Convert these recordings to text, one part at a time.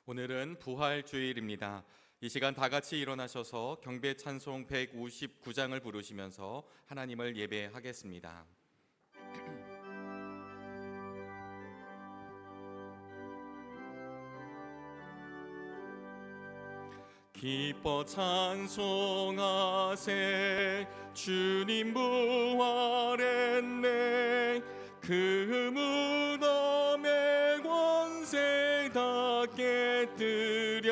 오늘은 부활주일입니다. 이 시간 다 같이 일어나셔서 경배 찬송 159장을 부르시면서 하나님을 예배하겠습니다. 기뻐 찬송하세 주님 부활했네. 그 무덤의 권세 다 깨뜨렸네.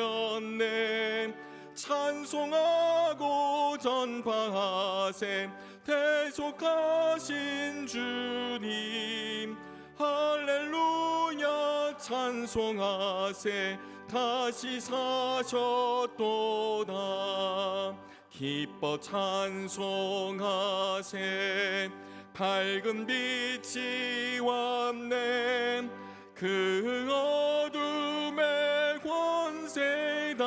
찬송하고 전파하세 대속하신 주님. 할렐루야 찬송하세 다시 사셨도다. 기뻐 찬송하세 밝은 빛이 왔네. 그 어둠의 권세 다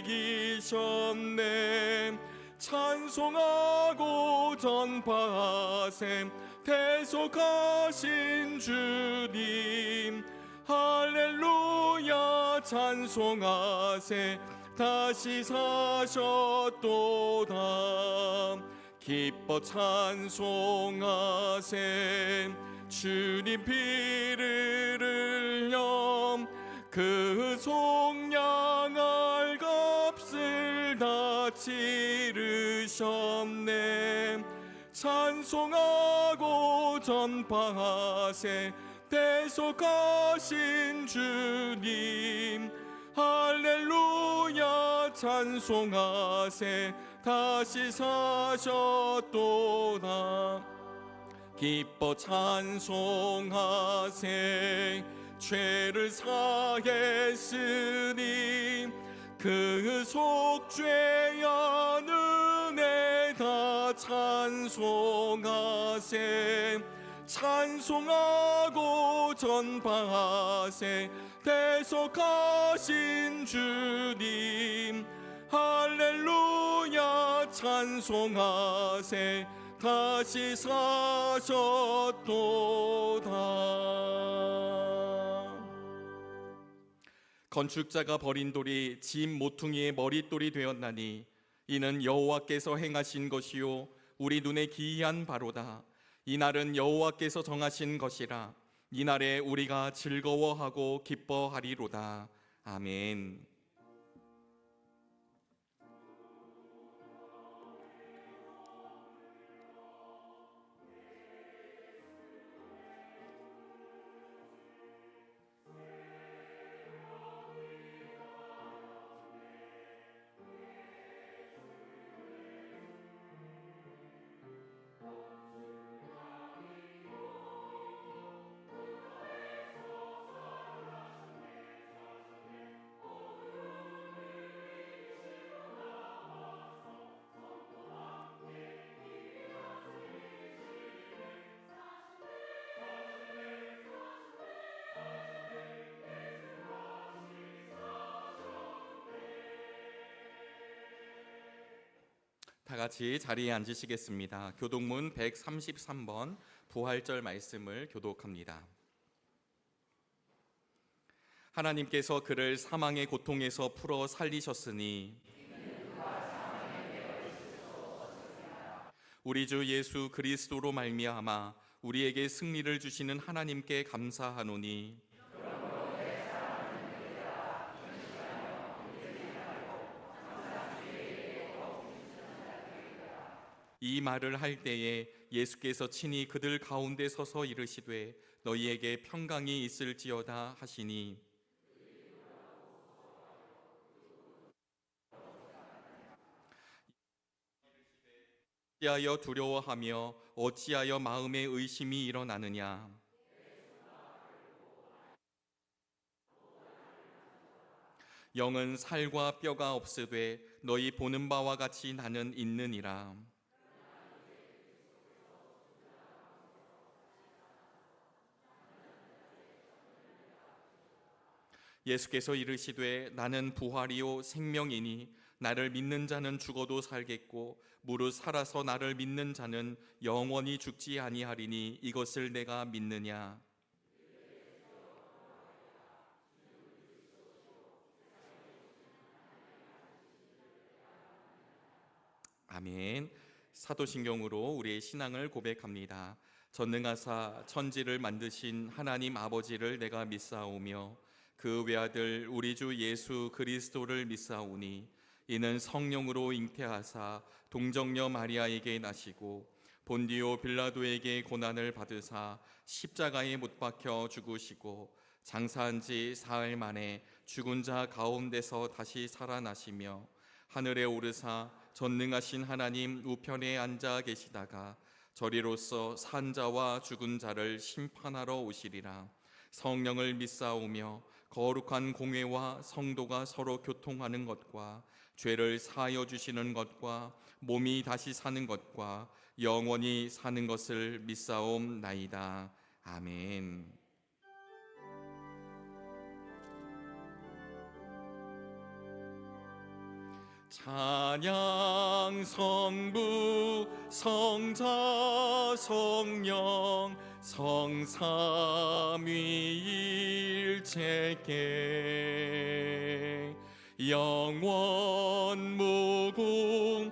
이기셨네. 찬송하고 전파하세 대속하신 주님. 할렐루야 찬송하세 다시 사셨도다. 기뻐 찬송하세 주님 피를 흘려 그 속량할 값을 다 치르셨네. 찬송하고 전파하세 대속하신 주님. 할렐루야 찬송하세 다시 사셨도다. 기뻐 찬송하세 죄를 사했으니 그 속죄한 은혜 다 찬송하세. 찬송하고 전파하세 대속하신 주님. 할렐루야 찬송하세 다시 사셨도다. 건축자가 버린 돌이 집 모퉁이의 머릿돌이 되었나니 이는 여호와께서 행하신 것이요 우리 눈에 기이한 바로다. 이날은 여호와께서 정하신 것이라. 이날에 우리가 즐거워하고 기뻐하리로다. 아멘. 다 같이 자리에 앉으시겠습니다. 교독문 133번 부활절 말씀을 교독합니다. 하나님께서 그를 사망의 고통에서 풀어 살리셨으니 우리 주 예수 그리스도로 말미암아 우리에게 승리를 주시는 하나님께 감사하노니 이 말을 할 때에 예수께서 친히 그들 가운데 서서 이르시되 너희에게 평강이 있을지어다 하시니 어찌하여 두려워하며 어찌하여 마음에 의심이 일어나느냐. 영은 살과 뼈가 없으되 너희 보는 바와 같이 나는 있느니라. 예수께서 이르시되 나는 부활이요 생명이니 나를 믿는 자는 죽어도 살겠고 무릇 살아서 나를 믿는 자는 영원히 죽지 아니하리니 이것을 내가 믿느냐. 아멘. 사도신경으로 우리의 신앙을 고백합니다. 전능하사 천지를 만드신 하나님 아버지를 내가 믿사오며 그 외아들 우리 주 예수 그리스도를 믿사오니 이는 성령으로 잉태하사 동정녀 마리아에게 나시고 본디오 빌라도에게 고난을 받으사 십자가에 못 박혀 죽으시고 장사한 지 사흘 만에 죽은 자 가운데서 다시 살아나시며 하늘에 오르사 전능하신 하나님 우편에 앉아 계시다가 저리로서 산 자와 죽은 자를 심판하러 오시리라. 성령을 믿사오며 거룩한 공회와 성도가 서로 교통하는 것과 죄를 사하여 주시는 것과 몸이 다시 사는 것과 영원히 사는 것을 믿사옵나이다. 아멘. 찬양 성부 성자 성령 성삼위일체께 영원 무궁하기까지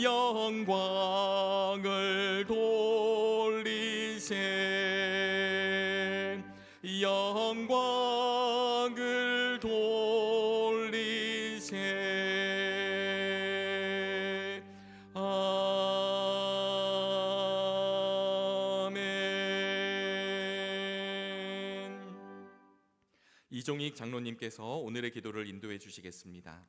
영광을 돌리세. 영광을 돌리세. 아멘. 이종익 장로님께서 오늘의 기도를 인도해 주시겠습니다.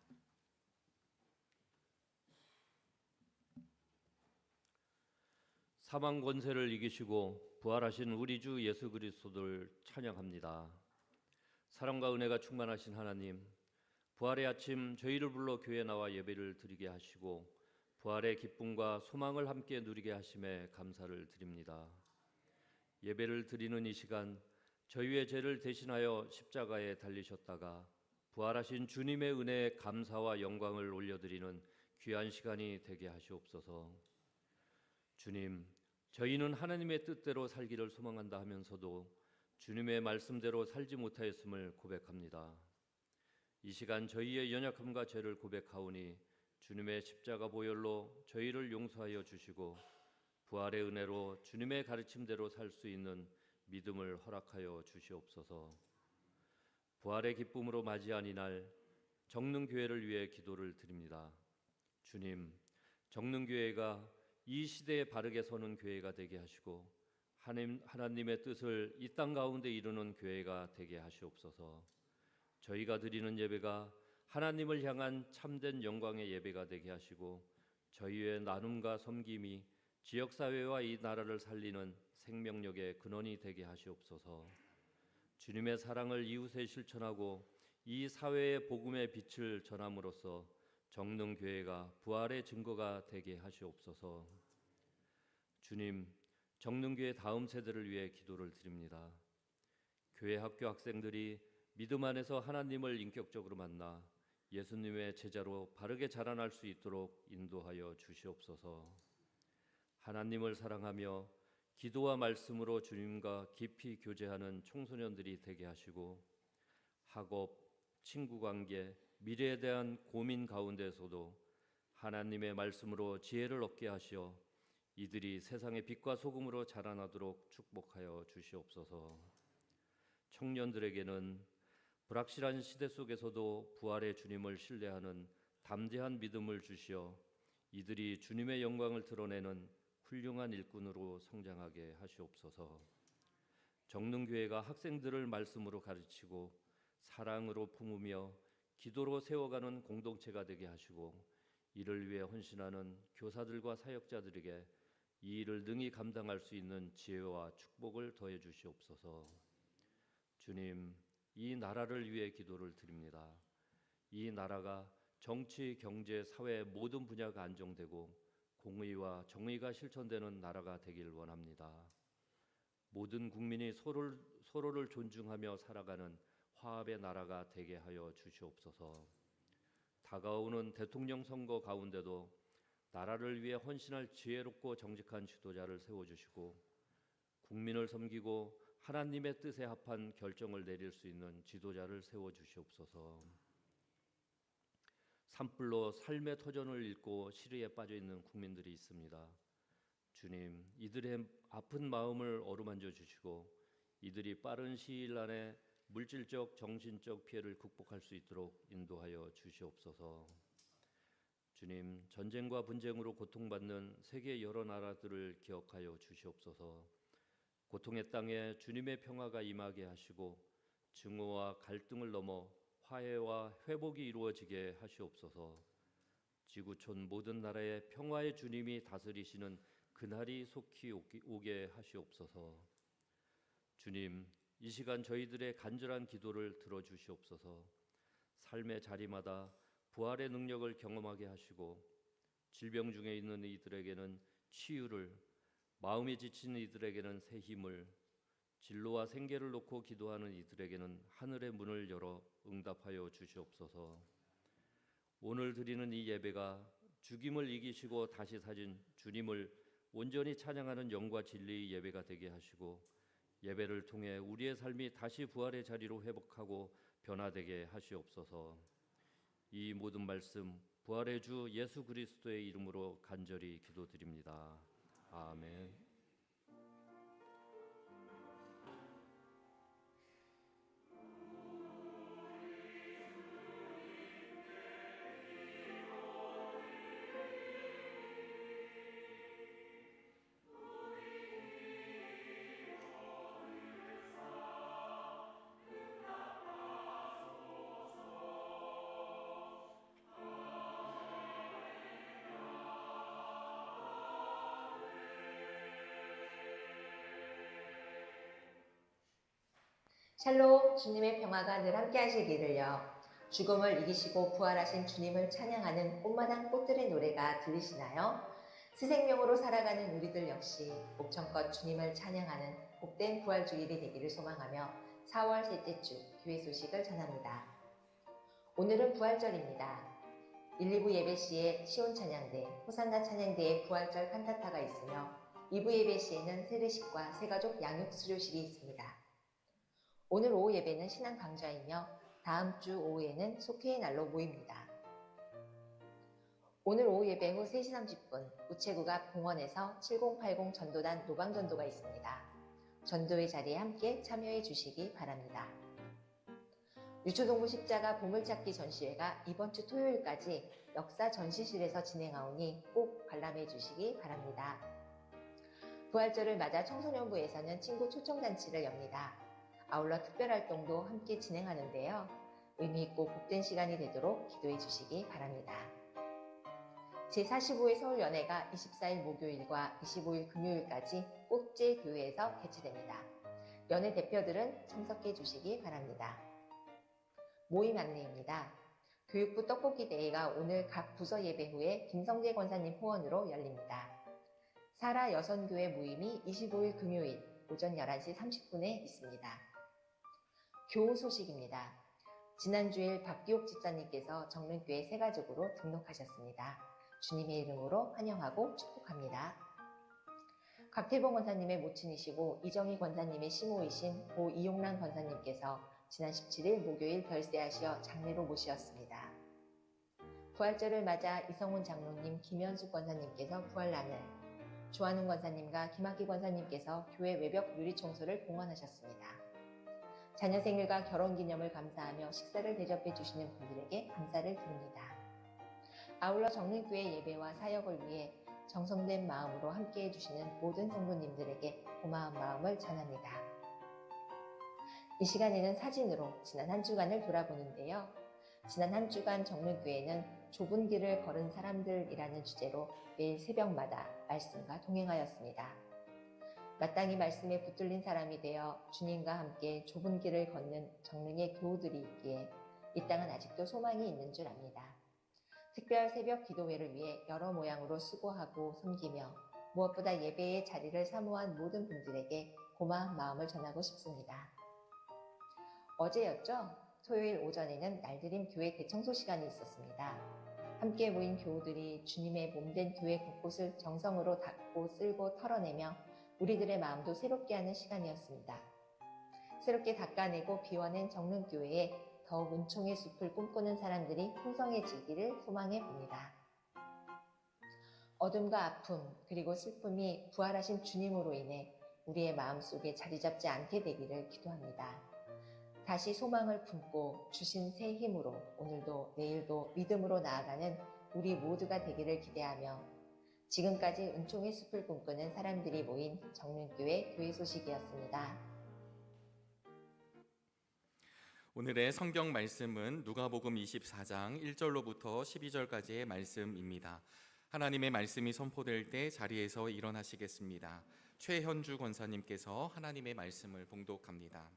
사망 권세를 이기시고 부활하신 우리 주 예수 그리스도를 찬양합니다. 사랑과 은혜가 충만하신 하나님, 부활의 아침 저희를 불러 교회에 나와 예배를 드리게 하시고 부활의 기쁨과 소망을 함께 누리게 하심에 감사를 드립니다. 예배를 드리는 이 시간 저희의 죄를 대신하여 십자가에 달리셨다가 부활하신 주님의 은혜에 감사와 영광을 올려드리는 귀한 시간이 되게 하시옵소서. 주님, 저희는 하나님의 뜻대로 살기를 소망한다 하면서도 주님의 말씀대로 살지 못하였음을 고백합니다. 이 시간 저희의 연약함과 죄를 고백하오니 주님의 십자가 보혈로 저희를 용서하여 주시고 부활의 은혜로 주님의 가르침대로 살 수 있는 믿음을 허락하여 주시옵소서. 부활의 기쁨으로 맞이한 이날 정릉교회를 위해 기도를 드립니다. 주님, 정릉교회가 이 시대에 바르게 서는 교회가 되게 하시고 하나님의 뜻을 이 땅 가운데 이루는 교회가 되게 하시옵소서. 저희가 드리는 예배가 하나님을 향한 참된 영광의 예배가 되게 하시고 저희의 나눔과 섬김이 지역사회와 이 나라를 살리는 생명력의 근원이 되게 하시옵소서. 주님의 사랑을 이웃에 실천하고 이 사회의 복음의 빛을 전함으로써 정릉교회가 부활의 증거가 되게 하시옵소서. 주님, 정릉교회 다음 세대를 위해 기도를 드립니다. 교회 학교 학생들이 믿음 안에서 하나님을 인격적으로 만나 예수님의 제자로 바르게 자라날 수 있도록 인도하여 주시옵소서. 하나님을 사랑하며 기도와 말씀으로 주님과 깊이 교제하는 청소년들이 되게 하시고 학업, 친구관계, 미래에 대한 고민 가운데서도 하나님의 말씀으로 지혜를 얻게 하시어 이들이 세상의 빛과 소금으로 자라나도록 축복하여 주시옵소서. 청년들에게는 불확실한 시대 속에서도 부활의 주님을 신뢰하는 담대한 믿음을 주시어 이들이 주님의 영광을 드러내는 훌륭한 일꾼으로 성장하게 하시옵소서. 정릉교회가 학생들을 말씀으로 가르치고 사랑으로 품으며 기도로 세워가는 공동체가 되게 하시고 이를 위해 헌신하는 교사들과 사역자들에게 이 일을 능히 감당할 수 있는 지혜와 축복을 더해 주시옵소서. 주님, 이 나라를 위해 기도를 드립니다. 이 나라가 정치, 경제, 사회 모든 분야가 안정되고 공의와 정의가 실천되는 나라가 되길 원합니다. 모든 국민이 서로를 존중하며 살아가는 화합의 나라가 되게 하여 주시옵소서. 다가오는 대통령 선거 가운데도 나라를 위해 헌신할 지혜롭고 정직한 지도자를 세워주시고 국민을 섬기고 하나님의 뜻에 합한 결정을 내릴 수 있는 지도자를 세워주시옵소서. 산불로 삶의 터전을 잃고 시리에 빠져 있는 국민들이 있습니다. 주님, 이들의 아픈 마음을 어루만져 주시고 이들이 빠른 시일 안에 물질적, 정신적 피해를 극복할 수 있도록 인도하여 주시옵소서. 주님, 전쟁과 분쟁으로 고통받는 세계 여러 나라들을 기억하여 주시옵소서. 고통의 땅에 주님의 평화가 임하게 하시고 증오와 갈등을 넘어 화해와 회복이 이루어지게 하시옵소서. 지구촌 모든 나라에 평화의 주님이 다스리시는 그날이 속히 오게 하시옵소서. 주님, 이 시간 저희들의 간절한 기도를 들어주시옵소서. 삶의 자리마다 부활의 능력을 경험하게 하시고 질병 중에 있는 이들에게는 치유를, 마음이 지친 이들에게는 새 힘을, 진로와 생계를 놓고 기도하는 이들에게는 하늘의 문을 열어 응답하여 주시옵소서. 오늘 드리는 이 예배가 죽임을 이기시고 다시 사신 주님을 온전히 찬양하는 영과 진리의 예배가 되게 하시고 예배를 통해 우리의 삶이 다시 부활의 자리로 회복하고 변화되게 하시옵소서. 이 모든 말씀 부활의 주 예수 그리스도의 이름으로 간절히 기도드립니다. 아멘. 샬롬, 주님의 평화가 늘 함께 하시기를요. 죽음을 이기시고 부활하신 주님을 찬양하는 꽃마당 꽃들의 노래가 들리시나요? 새 생명으로 살아가는 우리들 역시 목청껏 주님을 찬양하는 복된 부활주일이 되기를 소망하며 4월 셋째 주 교회 소식을 전합니다. 오늘은 부활절입니다. 1, 2부 예배 시에 시온 찬양대, 호산나 찬양대의 부활절 칸타타가 있으며 2부 예배 시에는 세례식과 새가족 양육 수료식이 있습니다. 오늘 오후 예배는 신앙 강좌이며 다음 주 오후에는 속회의 날로 모입니다. 오늘 오후 예배 후 3시 30분 우체국 앞 공원에서 7080 전도단 노방전도가 있습니다. 전도의 자리에 함께 참여해 주시기 바랍니다. 유초동부 십자가 보물찾기 전시회가 이번 주 토요일까지 역사 전시실에서 진행하오니 꼭 관람해 주시기 바랍니다. 부활절을 맞아 청소년부에서는 친구 초청잔치를 엽니다. 아울러 특별활동도 함께 진행하는데요. 의미있고 복된 시간이 되도록 기도해 주시기 바랍니다. 제45회 서울연회가 24일 목요일과 25일 금요일까지 꼭제교회에서 개최됩니다. 연회 대표들은 참석해 주시기 바랍니다. 모임 안내입니다. 교육부 떡볶이 대회가 오늘 각 부서 예배 후에 김성재 권사님 후원으로 열립니다. 사라 여선교회 모임이 25일 금요일 오전 11시 30분에 있습니다. 교우 소식입니다. 지난주일 박기옥 집사님께서 정릉교회 새가족으로 등록하셨습니다. 주님의 이름으로 환영하고 축복합니다. 곽태봉 권사님의 모친이시고 이정희 권사님의 시모이신 고 이용란 권사님께서 지난 17일 목요일 별세하시어 장례로 모시었습니다. 부활절을 맞아 이성훈 장로님, 김현숙 권사님께서 부활란을, 조한웅 권사님과 김학기 권사님께서 교회 외벽 유리청소를 봉헌하셨습니다. 자녀 생일과 결혼기념을 감사하며 식사를 대접해 주시는 분들에게 감사를 드립니다. 아울러 정릉교회 예배와 사역을 위해 정성된 마음으로 함께해 주시는 모든 성도님들에게 고마운 마음을 전합니다. 이 시간에는 사진으로 지난 한 주간을 돌아보는데요. 지난 한 주간 정릉교회는 좁은 길을 걸은 사람들이라는 주제로 매일 새벽마다 말씀과 동행하였습니다. 마땅히 말씀에 붙들린 사람이 되어 주님과 함께 좁은 길을 걷는 정릉의 교우들이 있기에 이 땅은 아직도 소망이 있는 줄 압니다. 특별 새벽 기도회를 위해 여러 모양으로 수고하고 섬기며 무엇보다 예배의 자리를 사모한 모든 분들에게 고마운 마음을 전하고 싶습니다. 어제였죠? 토요일 오전에는 날드림 교회 대청소 시간이 있었습니다. 함께 모인 교우들이 주님의 몸된 교회 곳곳을 정성으로 닦고 쓸고 털어내며 우리들의 마음도 새롭게 하는 시간이었습니다. 새롭게 닦아내고 비워낸 정릉교회에 더욱 은총의 숲을 꿈꾸는 사람들이 풍성해지기를 소망해 봅니다. 어둠과 아픔 그리고 슬픔이 부활하신 주님으로 인해 우리의 마음속에 자리 잡지 않게 되기를 기도합니다. 다시 소망을 품고 주신 새 힘으로 오늘도 내일도 믿음으로 나아가는 우리 모두가 되기를 기대하며 지금까지 은총의 숲을 꿈꾸는 사람들이 모인 정륜교회 교회 소식이었습니다. 오늘의 성경 말씀은 누가복음 24장 1절로부터 12절까지의 말씀입니다. 하나님의 말씀이 선포될 때 자리에서 일어나시겠습니다. 최현주 권사님께서 하나님의 말씀을 봉독합니다.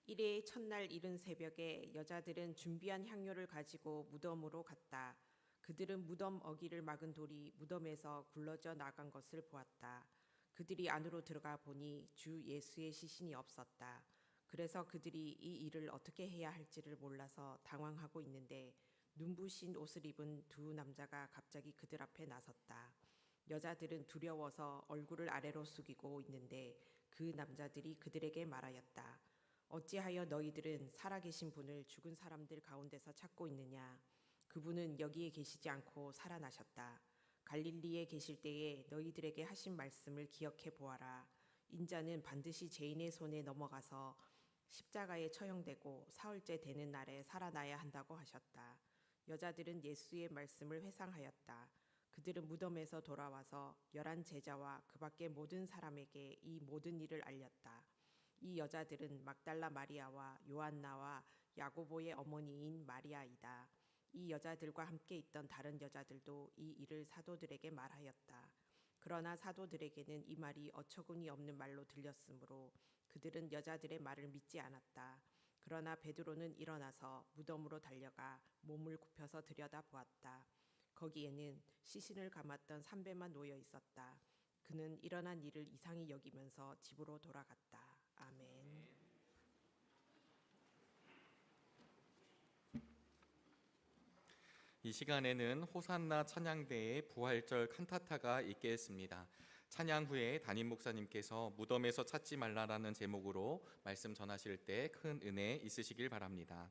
이래 첫날 이른 새벽에 여자들은 준비한 향료를 가지고 무덤으로 갔다. 그들은 무덤 어귀를 막은 돌이 무덤에서 굴러져 나간 것을 보았다. 그들이 안으로 들어가 보니 주 예수의 시신이 없었다. 그래서 그들이 이 일을 어떻게 해야 할지를 몰라서 당황하고 있는데 눈부신 옷을 입은 두 남자가 갑자기 그들 앞에 나섰다. 여자들은 두려워서 얼굴을 아래로 숙이고 있는데 그 남자들이 그들에게 말하였다. 어찌하여 너희들은 살아계신 분을 죽은 사람들 가운데서 찾고 있느냐? 그분은 여기에 계시지 않고 살아나셨다. 갈릴리에 계실 때에 너희들에게 하신 말씀을 기억해 보아라. 인자는 반드시 죄인의 손에 넘어가서 십자가에 처형되고 사흘째 되는 날에 살아나야 한다고 하셨다. 여자들은 예수의 말씀을 회상하였다. 그들은 무덤에서 돌아와서 11 제자와 그 밖의 모든 사람에게 이 모든 일을 알렸다. 이 여자들은 막달라 마리아와 요한나와 야고보의 어머니인 마리아이다. 이 여자들과 함께 있던 다른 여자들도 이 일을 사도들에게 말하였다. 그러나 사도들에게는 이 말이 어처구니 없는 말로 들렸으므로 그들은 여자들의 말을 믿지 않았다. 그러나 베드로는 일어나서 무덤으로 달려가 몸을 굽혀서 들여다보았다. 거기에는 시신을 감았던 삼배만 놓여 있었다. 그는 일어난 일을 이상히 여기면서 집으로 돌아갔다. 아멘. 이 시간에는 호산나 찬양대의 부활절 칸타타가 있겠습니다. 찬양 후에 담임 목사님께서 무덤에서 찾지 말라라는 제목으로 말씀 전하실 때 큰 은혜 있으시길 바랍니다.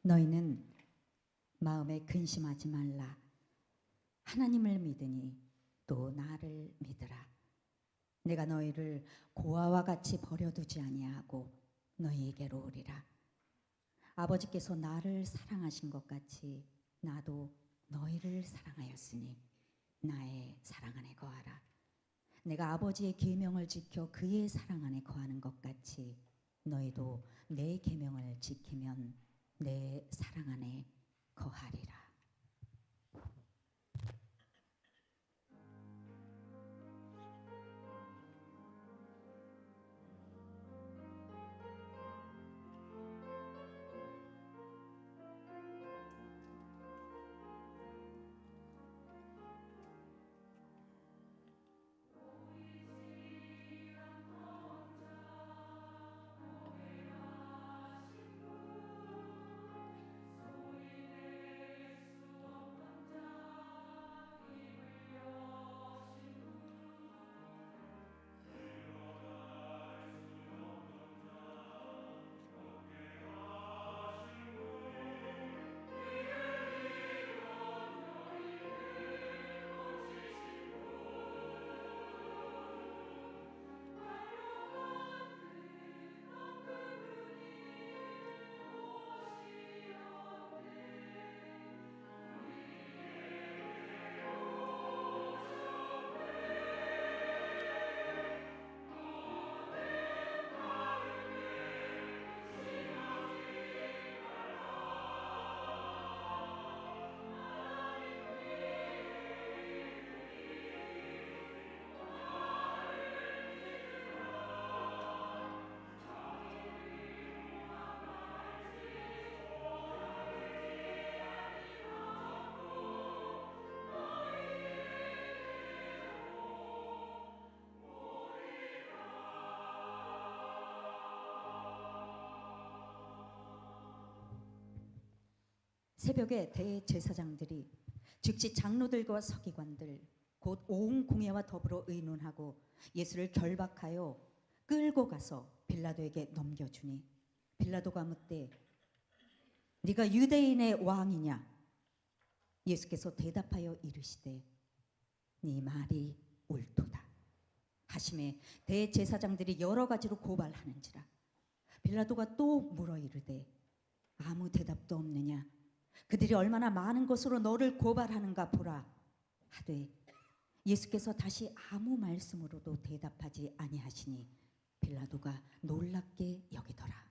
너희는 마음에 근심하지 말라. 하나님을 믿으니 또 나를 믿으라. 내가 너희를 고아와 같이 버려두지 아니하고 너희에게로 오리라. 아버지께서 나를 사랑하신 것 같이 나도 너희를 사랑하였으니 나의 사랑 안에 거하라. 내가 아버지의 계명을 지켜 그의 사랑 안에 거하는 것 같이 너희도 내 계명을 지키면 내 사랑 안에 거하리라. 새벽에 대제사장들이 즉시 장로들과 서기관들 곧 온 공회와 더불어 의논하고 예수를 결박하여 끌고 가서 빌라도에게 넘겨주니 빌라도가 묻되 네가 유대인의 왕이냐? 예수께서 대답하여 이르시되 네 말이 옳도다 하심에 대제사장들이 여러 가지로 고발하는지라. 빌라도가 또 물어 이르되 아무 대답도 없느냐? 그들이 얼마나 많은 것으로 너를 고발하는가 보라 하되 예수께서 다시 아무 말씀으로도 대답하지 아니하시니 빌라도가 놀랍게 여기더라.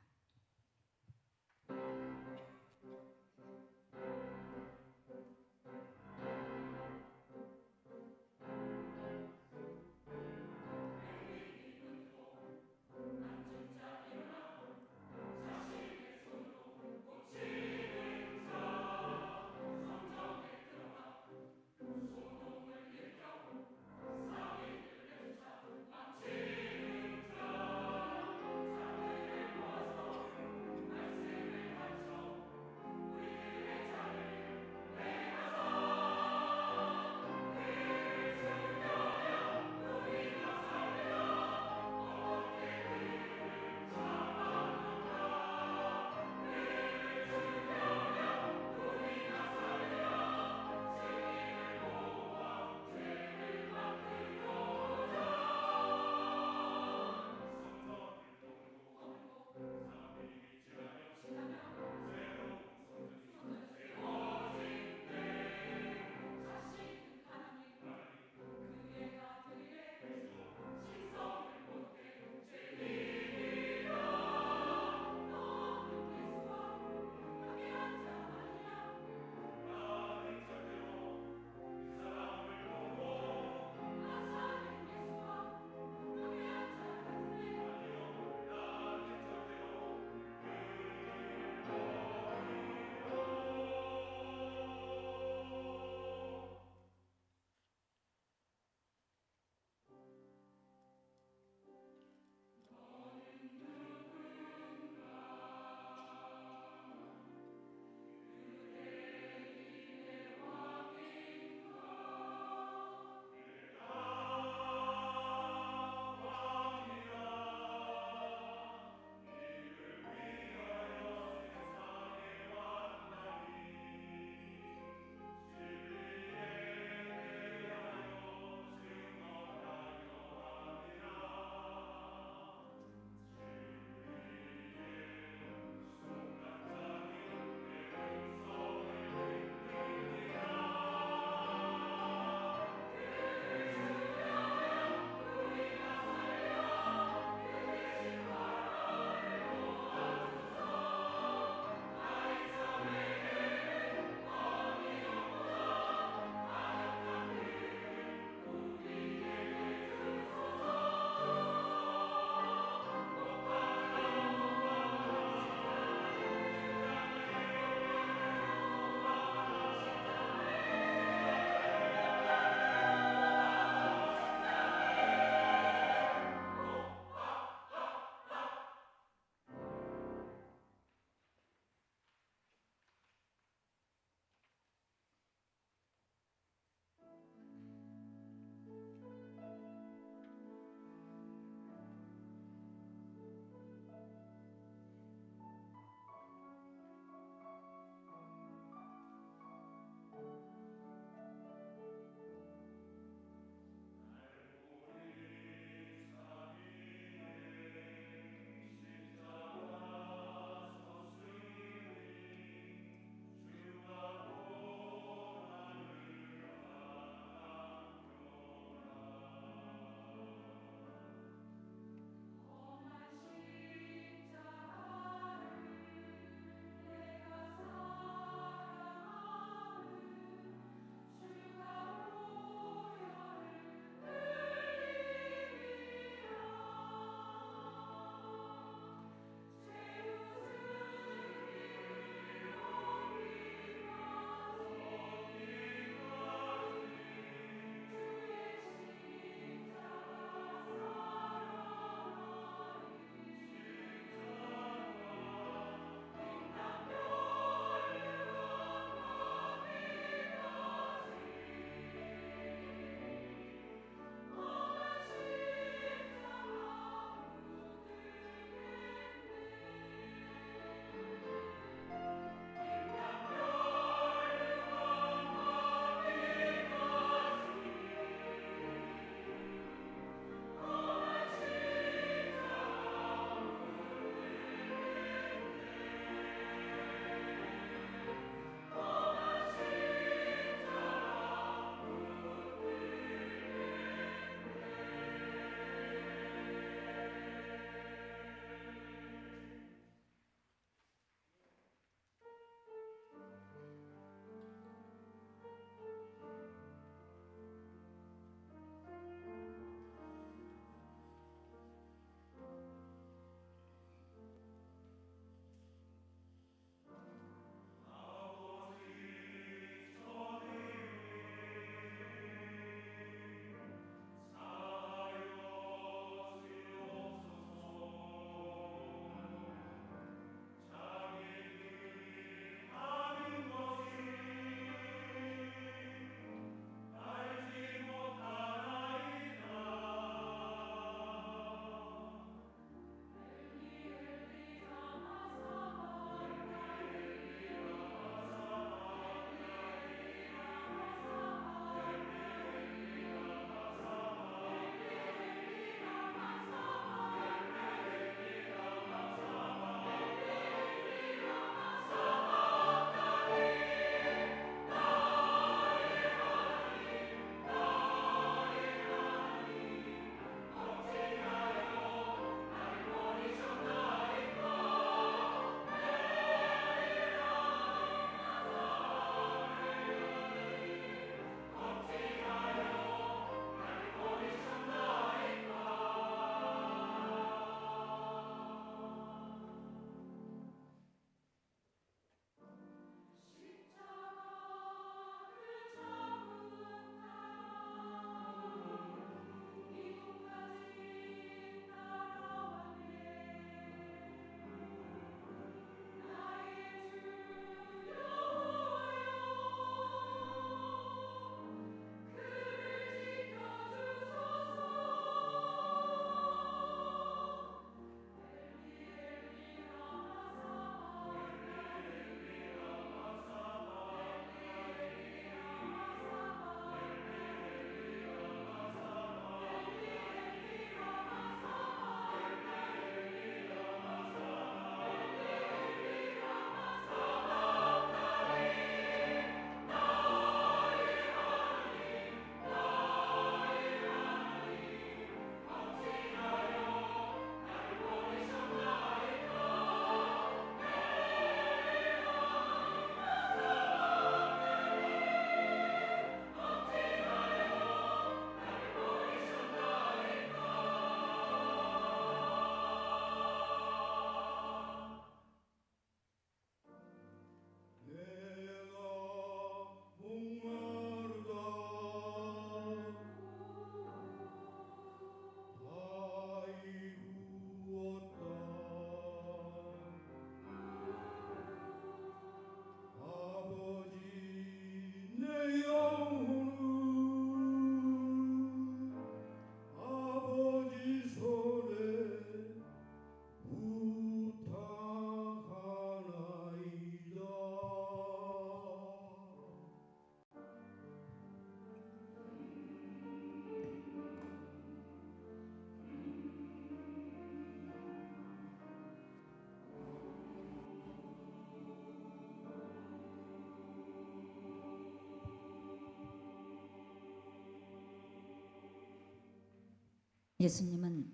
예수님은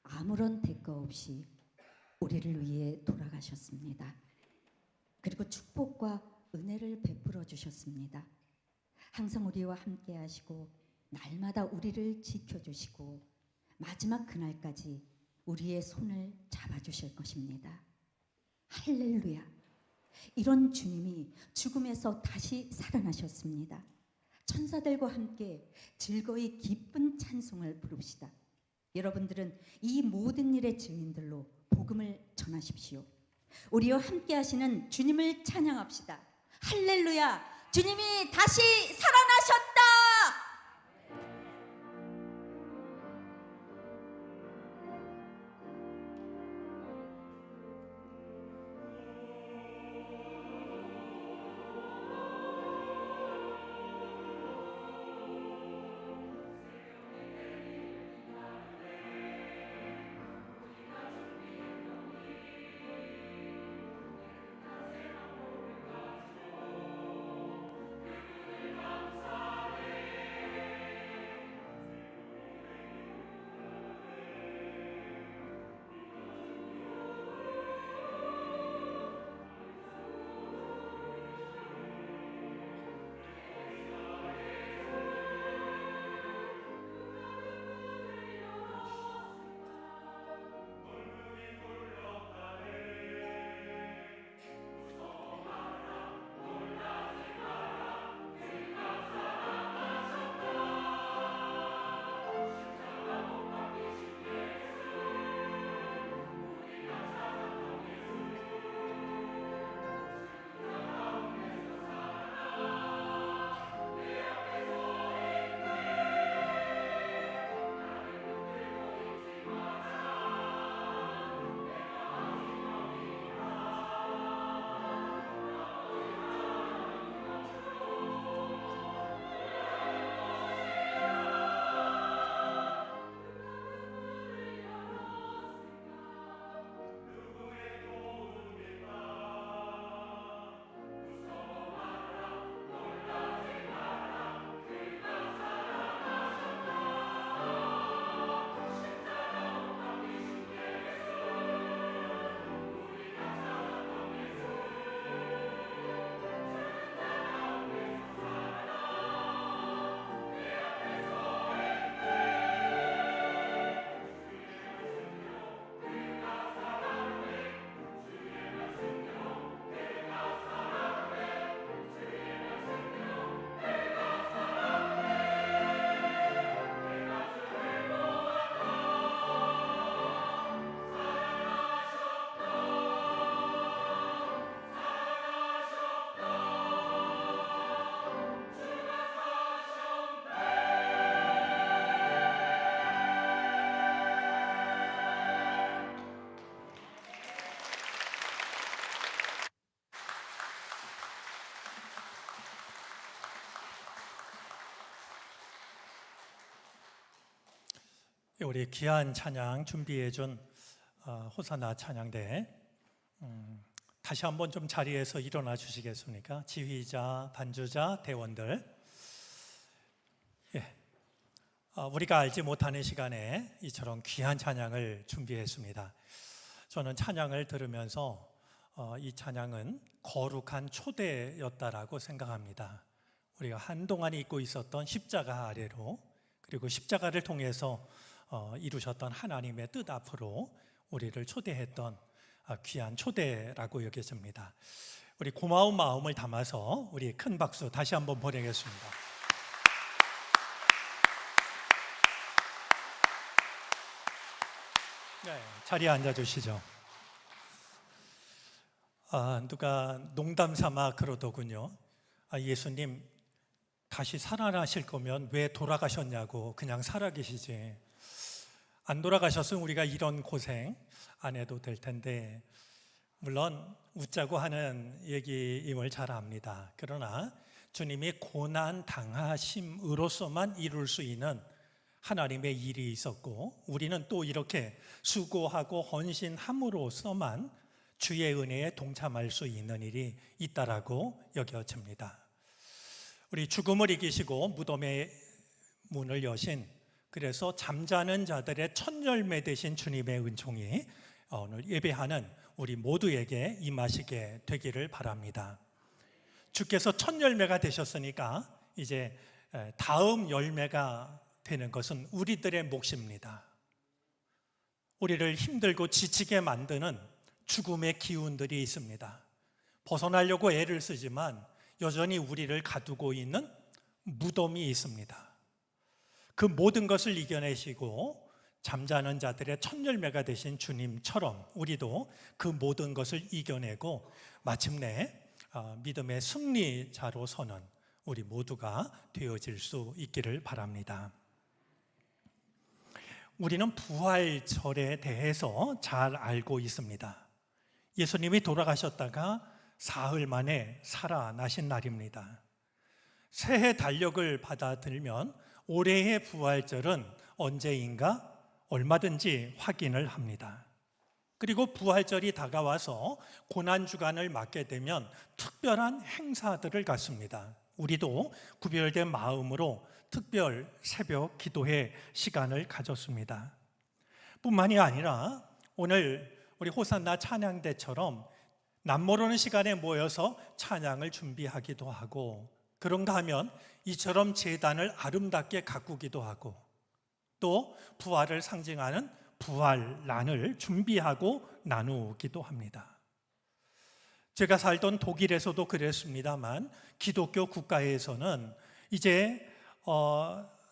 아무런 대가 없이 우리를 위해 돌아가셨습니다. 그리고 축복과 은혜를 베풀어 주셨습니다. 항상 우리와 함께 하시고 날마다 우리를 지켜주시고 마지막 그날까지 우리의 손을 잡아주실 것입니다. 할렐루야! 이런 주님이 죽음에서 다시 살아나셨습니다. 천사들과 함께 즐거이 기쁜 찬송을 부릅시다. 여러분들은 이 모든 일의 증인들로 복음을 전하십시오. 우리와 함께 하시는 주님을 찬양합시다. 할렐루야! 주님이 다시 살아나셨다! 우리 귀한 찬양 준비해준 호사나 찬양대 다시 한번 좀 자리에서 일어나 주시겠습니까? 지휘자, 반주자, 대원들. 예, 우리가 알지 못하는 시간에 이처럼 귀한 찬양을 준비했습니다. 저는 찬양을 들으면서 이 찬양은 거룩한 초대였다라고 생각합니다. 우리가 한동안 잊고 있었던 십자가 아래로, 그리고 십자가를 통해서 이루셨던 하나님의 뜻 앞으로 우리를 초대했던 귀한 초대라고 여겨집니다. 우리 고마운 마음을 담아서 우리 큰 박수 다시 한번 보내겠습니다. 네, 자리에 앉아주시죠. 누가 농담 삼아 그러더군요. 예수님 다시 살아나실 거면 왜 돌아가셨냐고. 그냥 살아계시지. 안 돌아가셨으면 우리가 이런 고생 안 해도 될 텐데, 물론 웃자고 하는 얘기임을 잘 압니다. 그러나 주님이 고난 당하심으로서만 이룰 수 있는 하나님의 일이 있었고, 우리는 또 이렇게 수고하고 헌신함으로써만 주의 은혜에 동참할 수 있는 일이 있다라고 여겨집니다. 우리 죽음을 이기시고 무덤의 문을 여신 그래서 잠자는 자들의 첫 열매 되신 주님의 은총이 오늘 예배하는 우리 모두에게 임하시게 되기를 바랍니다. 주께서 첫 열매가 되셨으니까 이제 다음 열매가 되는 것은 우리들의 몫입니다. 우리를 힘들고 지치게 만드는 죽음의 기운들이 있습니다. 벗어나려고 애를 쓰지만 여전히 우리를 가두고 있는 무덤이 있습니다. 그 모든 것을 이겨내시고 잠자는 자들의 첫 열매가 되신 주님처럼 우리도 그 모든 것을 이겨내고 마침내 믿음의 승리자로 서는 우리 모두가 되어질 수 있기를 바랍니다. 우리는 부활절에 대해서 잘 알고 있습니다. 예수님이 돌아가셨다가 사흘 만에 살아나신 날입니다. 새해 달력을 받아들면 올해의 부활절은 언제인가 얼마든지 확인을 합니다. 그리고 부활절이 다가와서 고난주간을 맞게 되면 특별한 행사들을 갖습니다. 우리도 구별된 마음으로 특별 새벽 기도회 시간을 가졌습니다. 뿐만이 아니라 오늘 우리 호산나 찬양대처럼 남모르는 시간에 모여서 찬양을 준비하기도 하고, 그런가 하면 이처럼 제단을 아름답게 가꾸기도 하고, 또 부활을 상징하는 부활란을 준비하고 나누기도 합니다. 제가 살던 독일에서도 그랬습니다만 기독교 국가에서는 이제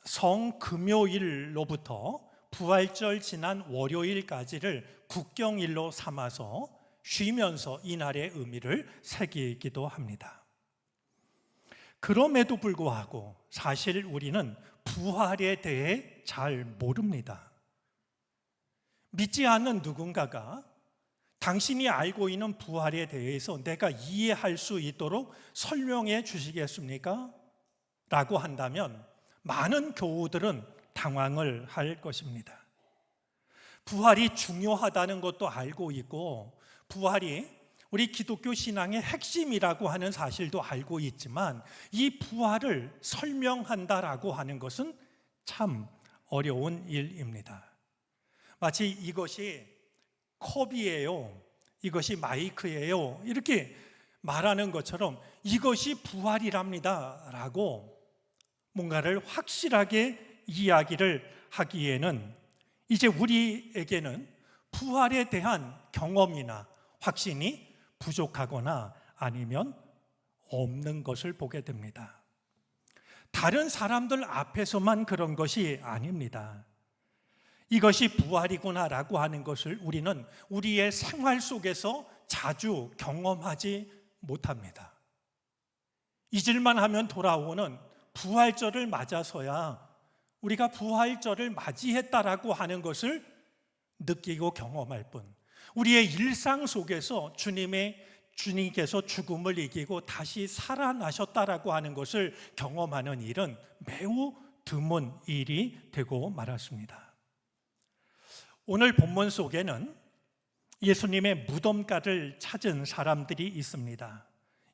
성금요일로부터 부활절 지난 월요일까지를 국경일로 삼아서 쉬면서 이날의 의미를 새기기도 합니다. 그럼에도 불구하고 사실 우리는 부활에 대해 잘 모릅니다. 믿지 않는 누군가가 당신이 알고 있는 부활에 대해서 내가 이해할 수 있도록 설명해 주시겠습니까? 라고 한다면 많은 교우들은 당황을 할 것입니다. 부활이 중요하다는 것도 알고 있고, 부활이 우리 기독교 신앙의 핵심이라고 하는 사실도 알고 있지만 이 부활을 설명한다라고 하는 것은 참 어려운 일입니다. 마치 이것이 컵이에요, 이것이 마이크예요, 이렇게 말하는 것처럼 이것이 부활이랍니다 라고 뭔가를 확실하게 이야기를 하기에는 이제 우리에게는 부활에 대한 경험이나 확신이 부족하거나 아니면 없는 것을 보게 됩니다. 다른 사람들 앞에서만 그런 것이 아닙니다. 이것이 부활이구나라고 하는 것을 우리는 우리의 생활 속에서 자주 경험하지 못합니다. 잊을만 하면 돌아오는 부활절을 맞아서야 우리가 부활절을 맞이했다라고 하는 것을 느끼고 경험할 뿐, 우리의 일상 속에서 주님께서 죽음을 이기고 다시 살아나셨다라고 하는 것을 경험하는 일은 매우 드문 일이 되고 말았습니다. 오늘 본문 속에는 예수님의 무덤가를 찾은 사람들이 있습니다.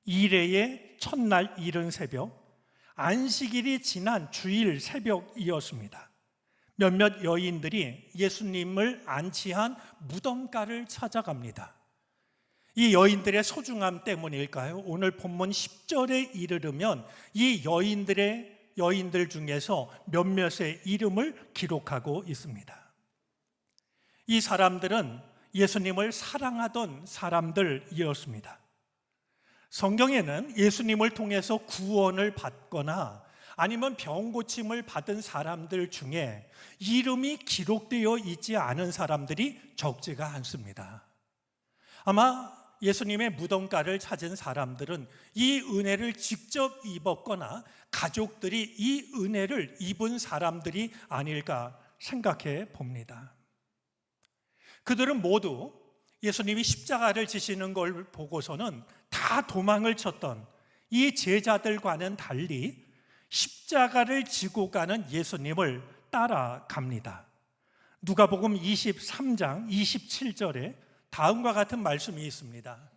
이레의 첫날 이른 새벽, 안식일이 지난 주일 새벽이었습니다. 몇몇 여인들이 예수님을 안치한 무덤가를 찾아갑니다. 이 여인들의 소중함 때문일까요? 오늘 본문 10절에 이르르면 이 여인들 중에서 몇몇의 이름을 기록하고 있습니다. 이 사람들은 예수님을 사랑하던 사람들이었습니다. 성경에는 예수님을 통해서 구원을 받거나 아니면 병 고침을 받은 사람들 중에 이름이 기록되어 있지 않은 사람들이 적지가 않습니다. 아마 예수님의 무덤가를 찾은 사람들은 이 은혜를 직접 입었거나 가족들이 이 은혜를 입은 사람들이 아닐까 생각해 봅니다. 그들은 모두 예수님이 십자가를 지시는 걸 보고서는 다 도망을 쳤던 이 제자들과는 달리 십자가를 지고 가는 예수님을 따라갑니다. 누가복음 23장 27절에 다음과 같은 말씀이 있습니다.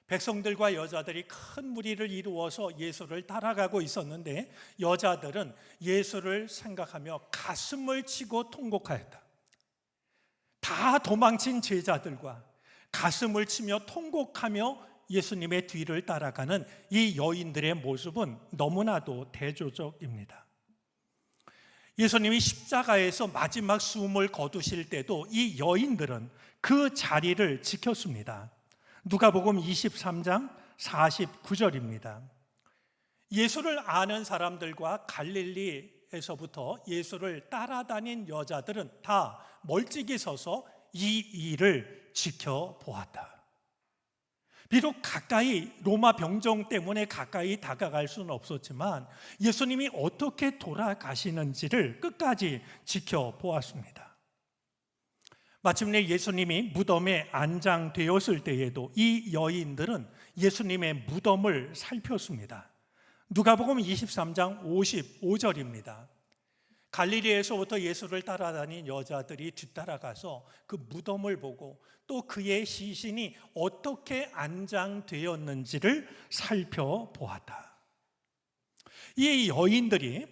백성들과 여자들이 큰 무리를 이루어서 예수를 따라가고 있었는데 여자들은 예수를 생각하며 가슴을 치고 통곡하였다. 다 도망친 제자들과 가슴을 치며 통곡하며 예수님의 뒤를 따라가는 이 여인들의 모습은 너무나도 대조적입니다. 예수님이 십자가에서 마지막 숨을 거두실 때도 이 여인들은 그 자리를 지켰습니다. 누가복음 23장 49절입니다. 예수를 아는 사람들과 갈릴리에서부터 예수를 따라다닌 여자들은 다 멀찍이 서서 이 일을 지켜보았다. 비록 가까이 로마 병정 때문에 가까이 다가갈 수는 없었지만 예수님이 어떻게 돌아가시는지를 끝까지 지켜보았습니다. 마침내 예수님이 무덤에 안장되었을 때에도 이 여인들은 예수님의 무덤을 살폈습니다. 누가복음 23장 55절입니다. 갈릴리에서부터 예수를 따라다닌 여자들이 뒤따라가서 그 무덤을 보고 또 그의 시신이 어떻게 안장되었는지를 살펴보았다. 이 여인들이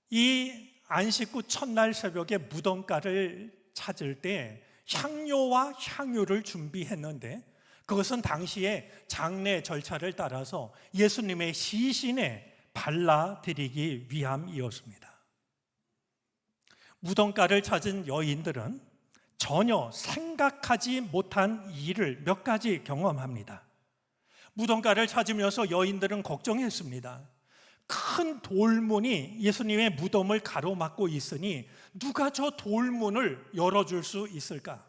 이 안식 후 첫날 새벽에 무덤가를 찾을 때 향료와 향유를 준비했는데 그것은 당시에 장례 절차를 따라서 예수님의 시신에 발라드리기 위함이었습니다. 무덤가를 찾은 여인들은 전혀 생각하지 못한 일을 몇 가지 경험합니다. 무덤가를 찾으면서 여인들은 걱정했습니다. 큰 돌문이 예수님의 무덤을 가로막고 있으니 누가 저 돌문을 열어줄 수 있을까?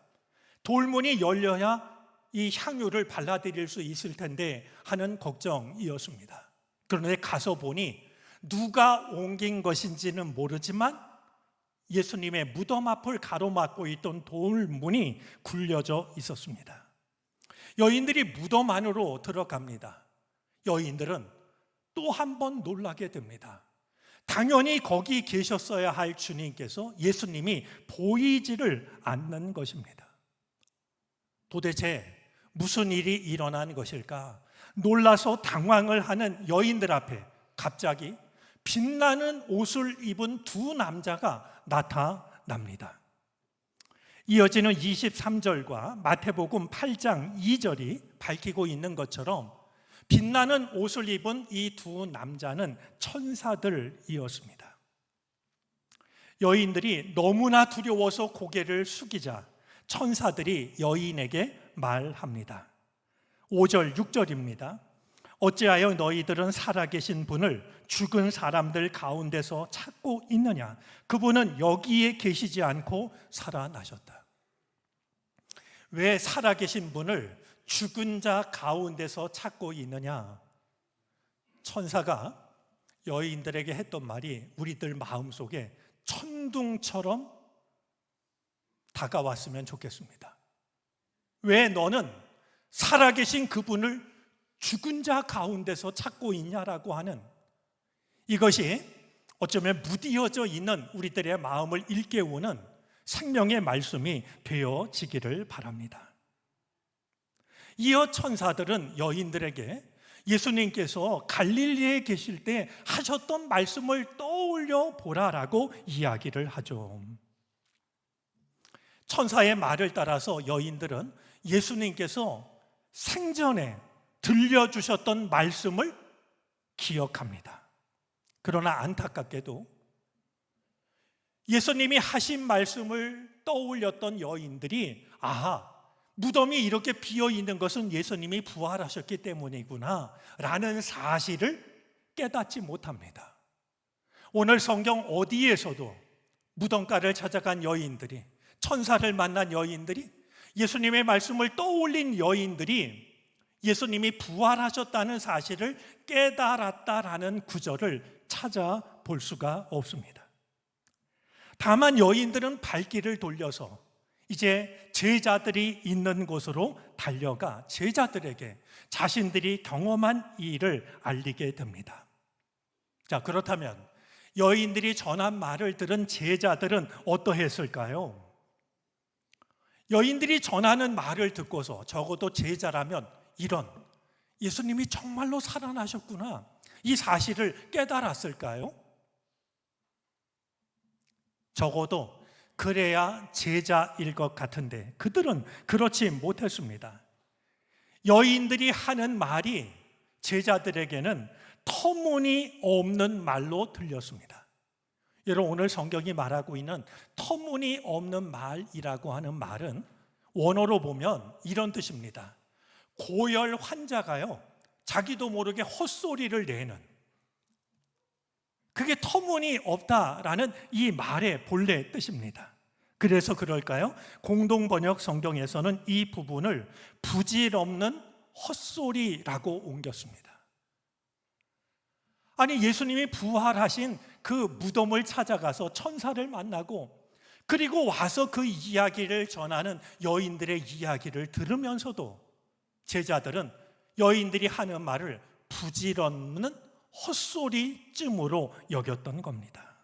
돌문이 열려야 이 향유를 발라드릴 수 있을 텐데 하는 걱정이었습니다. 그런데 가서 보니 누가 옮긴 것인지는 모르지만 예수님의 무덤 앞을 가로막고 있던 돌문이 굴려져 있었습니다. 여인들이 무덤 안으로 들어갑니다. 여인들은 또 한 번 놀라게 됩니다. 당연히 거기 계셨어야 할 주님께서 예수님이 보이지를 않는 것입니다. 도대체 무슨 일이 일어난 것일까? 놀라서 당황을 하는 여인들 앞에 갑자기 빛나는 옷을 입은 두 남자가 나타납니다. 이어지는 23절과 마태복음 8장 2절이 밝히고 있는 것처럼 빛나는 옷을 입은 이 두 남자는 천사들이었습니다. 여인들이 너무나 두려워서 고개를 숙이자 천사들이 여인에게 말합니다. 5절, 6절입니다. 어찌하여 너희들은 살아계신 분을 죽은 사람들 가운데서 찾고 있느냐? 그분은 여기에 계시지 않고 살아나셨다. 왜 살아계신 분을 죽은 자 가운데서 찾고 있느냐? 천사가 여인들에게 했던 말이 우리들 마음속에 천둥처럼 다가왔으면 좋겠습니다. 왜 너는 살아계신 그분을 죽은 자 가운데서 찾고 있냐라고 하는 이것이 어쩌면 무디어져 있는 우리들의 마음을 일깨우는 생명의 말씀이 되어지기를 바랍니다. 이어 천사들은 여인들에게 예수님께서 갈릴리에 계실 때 하셨던 말씀을 떠올려 보라라고 이야기를 하죠. 천사의 말을 따라서 여인들은 예수님께서 생전에 들려주셨던 말씀을 기억합니다. 그러나 안타깝게도 예수님이 하신 말씀을 떠올렸던 여인들이 무덤이 이렇게 비어 있는 것은 예수님이 부활하셨기 때문이구나 라는 사실을 깨닫지 못합니다. 오늘 성경 어디에서도 무덤가를 찾아간 여인들이, 천사를 만난 여인들이, 예수님의 말씀을 떠올린 여인들이 예수님이 부활하셨다는 사실을 깨달았다라는 구절을 찾아볼 수가 없습니다. 다만 여인들은 발길을 돌려서 이제 제자들이 있는 곳으로 달려가 제자들에게 자신들이 경험한 일을 알리게 됩니다. 자, 그렇다면 여인들이 전한 말을 들은 제자들은 어떠했을까요? 여인들이 전하는 말을 듣고서 적어도 제자라면 이런 예수님이 정말로 살아나셨구나, 이 사실을 깨달았을까요? 적어도 그래야 제자일 것 같은데 그들은 그렇지 못했습니다. 여인들이 하는 말이 제자들에게는 터무니없는 말로 들렸습니다. 여러분, 오늘 성경이 말하고 있는 터무니없는 말이라고 하는 말은 원어로 보면 이런 뜻입니다. 고열 환자가요, 자기도 모르게 헛소리를 내는, 그게 터무니없다라는 이 말의 본래 뜻입니다. 그래서 그럴까요? 공동번역 성경에서는 이 부분을 부질없는 헛소리라고 옮겼습니다. 아니, 예수님이 부활하신 그 무덤을 찾아가서 천사를 만나고 그리고 와서 그 이야기를 전하는 여인들의 이야기를 들으면서도 제자들은 여인들이 하는 말을 부질없는 헛소리쯤으로 여겼던 겁니다.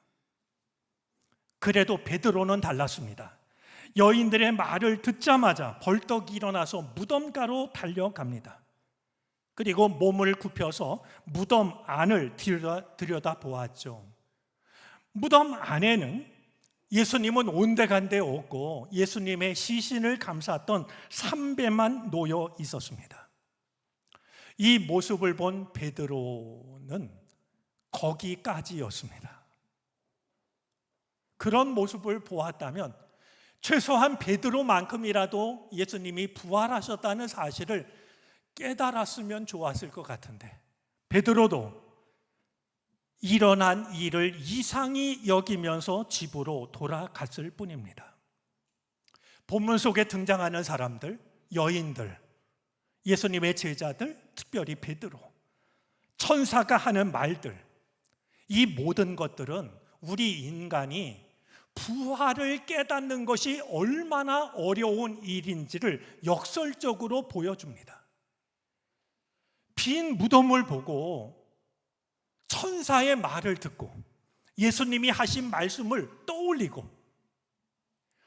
그래도 베드로는 달랐습니다. 여인들의 말을 듣자마자 벌떡 일어나서 무덤가로 달려갑니다. 그리고 몸을 굽혀서 무덤 안을 들여다보았죠. 무덤 안에는 예수님은 온데간데 없고 예수님의 시신을 감쌌던 삼배만 놓여 있었습니다. 이 모습을 본 베드로는 거기까지였습니다. 그런 모습을 보았다면 최소한 베드로만큼이라도 예수님이 부활하셨다는 사실을 깨달았으면 좋았을 것 같은데 베드로도 일어난 일을 이상히 여기면서 집으로 돌아갔을 뿐입니다. 본문 속에 등장하는 사람들, 여인들, 예수님의 제자들, 특별히 베드로, 천사가 하는 말들, 이 모든 것들은 우리 인간이 부활을 깨닫는 것이 얼마나 어려운 일인지를 역설적으로 보여줍니다. 빈 무덤을 보고 천사의 말을 듣고 예수님이 하신 말씀을 떠올리고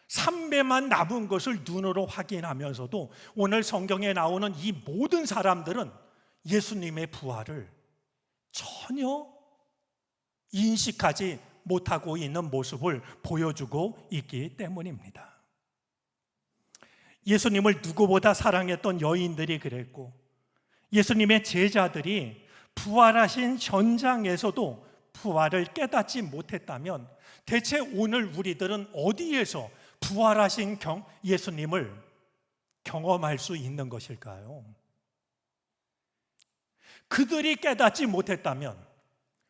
삼배만 남은 것을 눈으로 확인하면서도 오늘 성경에 나오는 이 모든 사람들은 예수님의 부활을 전혀 인식하지 못하고 있는 모습을 보여주고 있기 때문입니다. 예수님을 누구보다 사랑했던 여인들이 그랬고 예수님의 제자들이 부활하신 현장에서도 부활을 깨닫지 못했다면 대체 오늘 우리들은 어디에서 부활하신 예수님을 경험할 수 있는 것일까요? 그들이 깨닫지 못했다면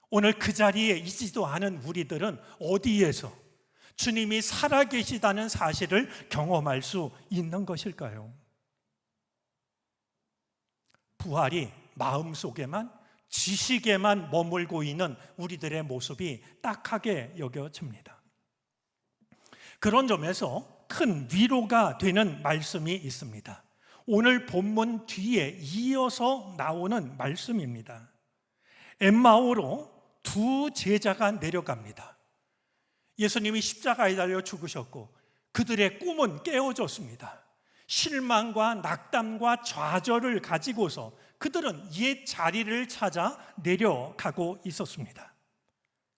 오늘 그 자리에 있지도 않은 우리들은 어디에서 주님이 살아계시다는 사실을 경험할 수 있는 것일까요? 부활이 마음속에만 지식에만 머물고 있는 우리들의 모습이 딱하게 여겨집니다. 그런 점에서 큰 위로가 되는 말씀이 있습니다. 오늘 본문 뒤에 이어서 나오는 말씀입니다. 엠마오로 두 제자가 내려갑니다. 예수님이 십자가에 달려 죽으셨고 그들의 꿈은 깨어졌습니다. 실망과 낙담과 좌절을 가지고서 그들은 옛 자리를 찾아 내려가고 있었습니다.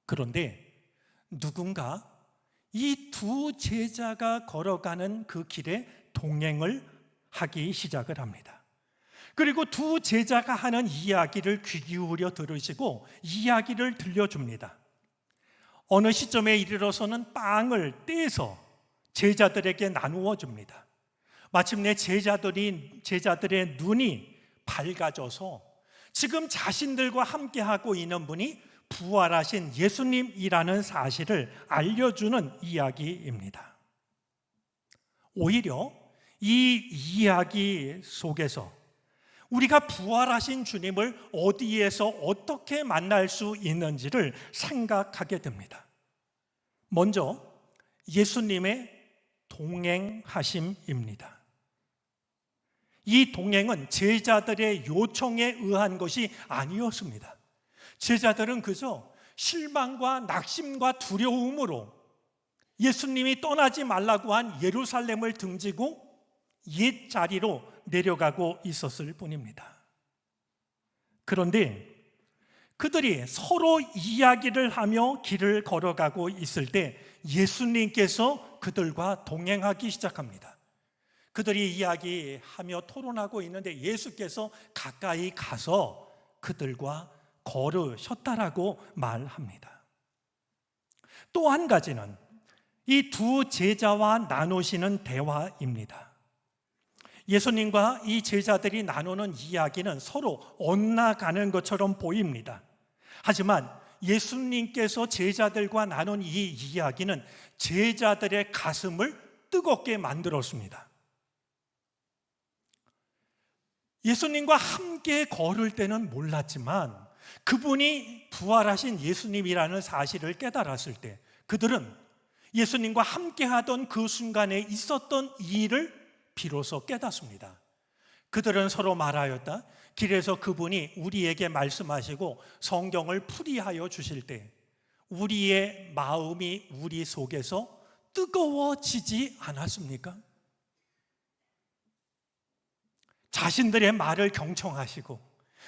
그런데 누군가 이 두 제자가 걸어가는 그 길에 동행을 하기 시작을 합니다. 그리고 두 제자가 하는 이야기를 귀 기울여 들으시고 이야기를 들려줍니다. 어느 시점에 이르러서는 빵을 떼서 제자들에게 나누어 줍니다. 마침내 제자들의 눈이 밝아져서 지금 자신들과 함께하고 있는 분이 부활하신 예수님이라는 사실을 알려주는 이야기입니다. 오히려 이 이야기 속에서 우리가 부활하신 주님을 어디에서 어떻게 만날 수 있는지를 생각하게 됩니다. 먼저 예수님의 동행하심입니다. 이 동행은 제자들의 요청에 의한 것이 아니었습니다. 제자들은 그저 실망과 낙심과 두려움으로 예수님이 떠나지 말라고 한 예루살렘을 등지고 옛 자리로 내려가고 있었을 뿐입니다. 그런데 그들이 서로 이야기를 하며 길을 걸어가고 있을 때 예수님께서 그들과 동행하기 시작합니다. 그들이 이야기하며 토론하고 있는데 예수께서 가까이 가서 그들과 걸으셨다라고 말합니다. 또 한 가지는 이 두 제자와 나누시는 대화입니다. 예수님과 이 제자들이 나누는 이야기는 서로 엇나가는 것처럼 보입니다. 하지만 예수님께서 제자들과 나눈 이 이야기는 제자들의 가슴을 뜨겁게 만들었습니다. 예수님과 함께 걸을 때는 몰랐지만 그분이 부활하신 예수님이라는 사실을 깨달았을 때 그들은 예수님과 함께 하던 그 순간에 있었던 일을 비로소 깨닫습니다. 그들은 서로 말하였다. 길에서 그분이 우리에게 말씀하시고 성경을 풀이하여 주실 때 우리의 마음이 우리 속에서 뜨거워지지 않았습니까? 자신들의 말을 경청하시고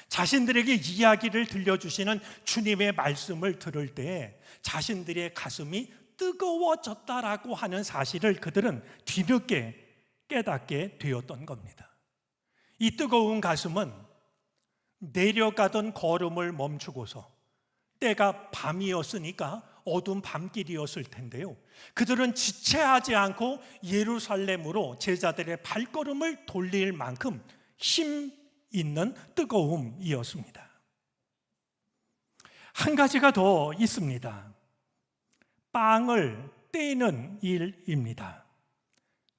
자신들에게 이야기를 들려주시는 주님의 말씀을 들을 때 자신들의 가슴이 뜨거워졌다라고 하는 사실을 그들은 뒤늦게 깨닫게 되었던 겁니다. 이 뜨거운 가슴은 내려가던 걸음을 멈추고서 때가 밤이었으니까 어두운 밤길이었을 텐데요. 그들은 지체하지 않고 예루살렘으로 제자들의 발걸음을 돌릴 만큼 힘 있는 뜨거움이었습니다. 한 가지가 더 있습니다. 빵을 떼는 일입니다.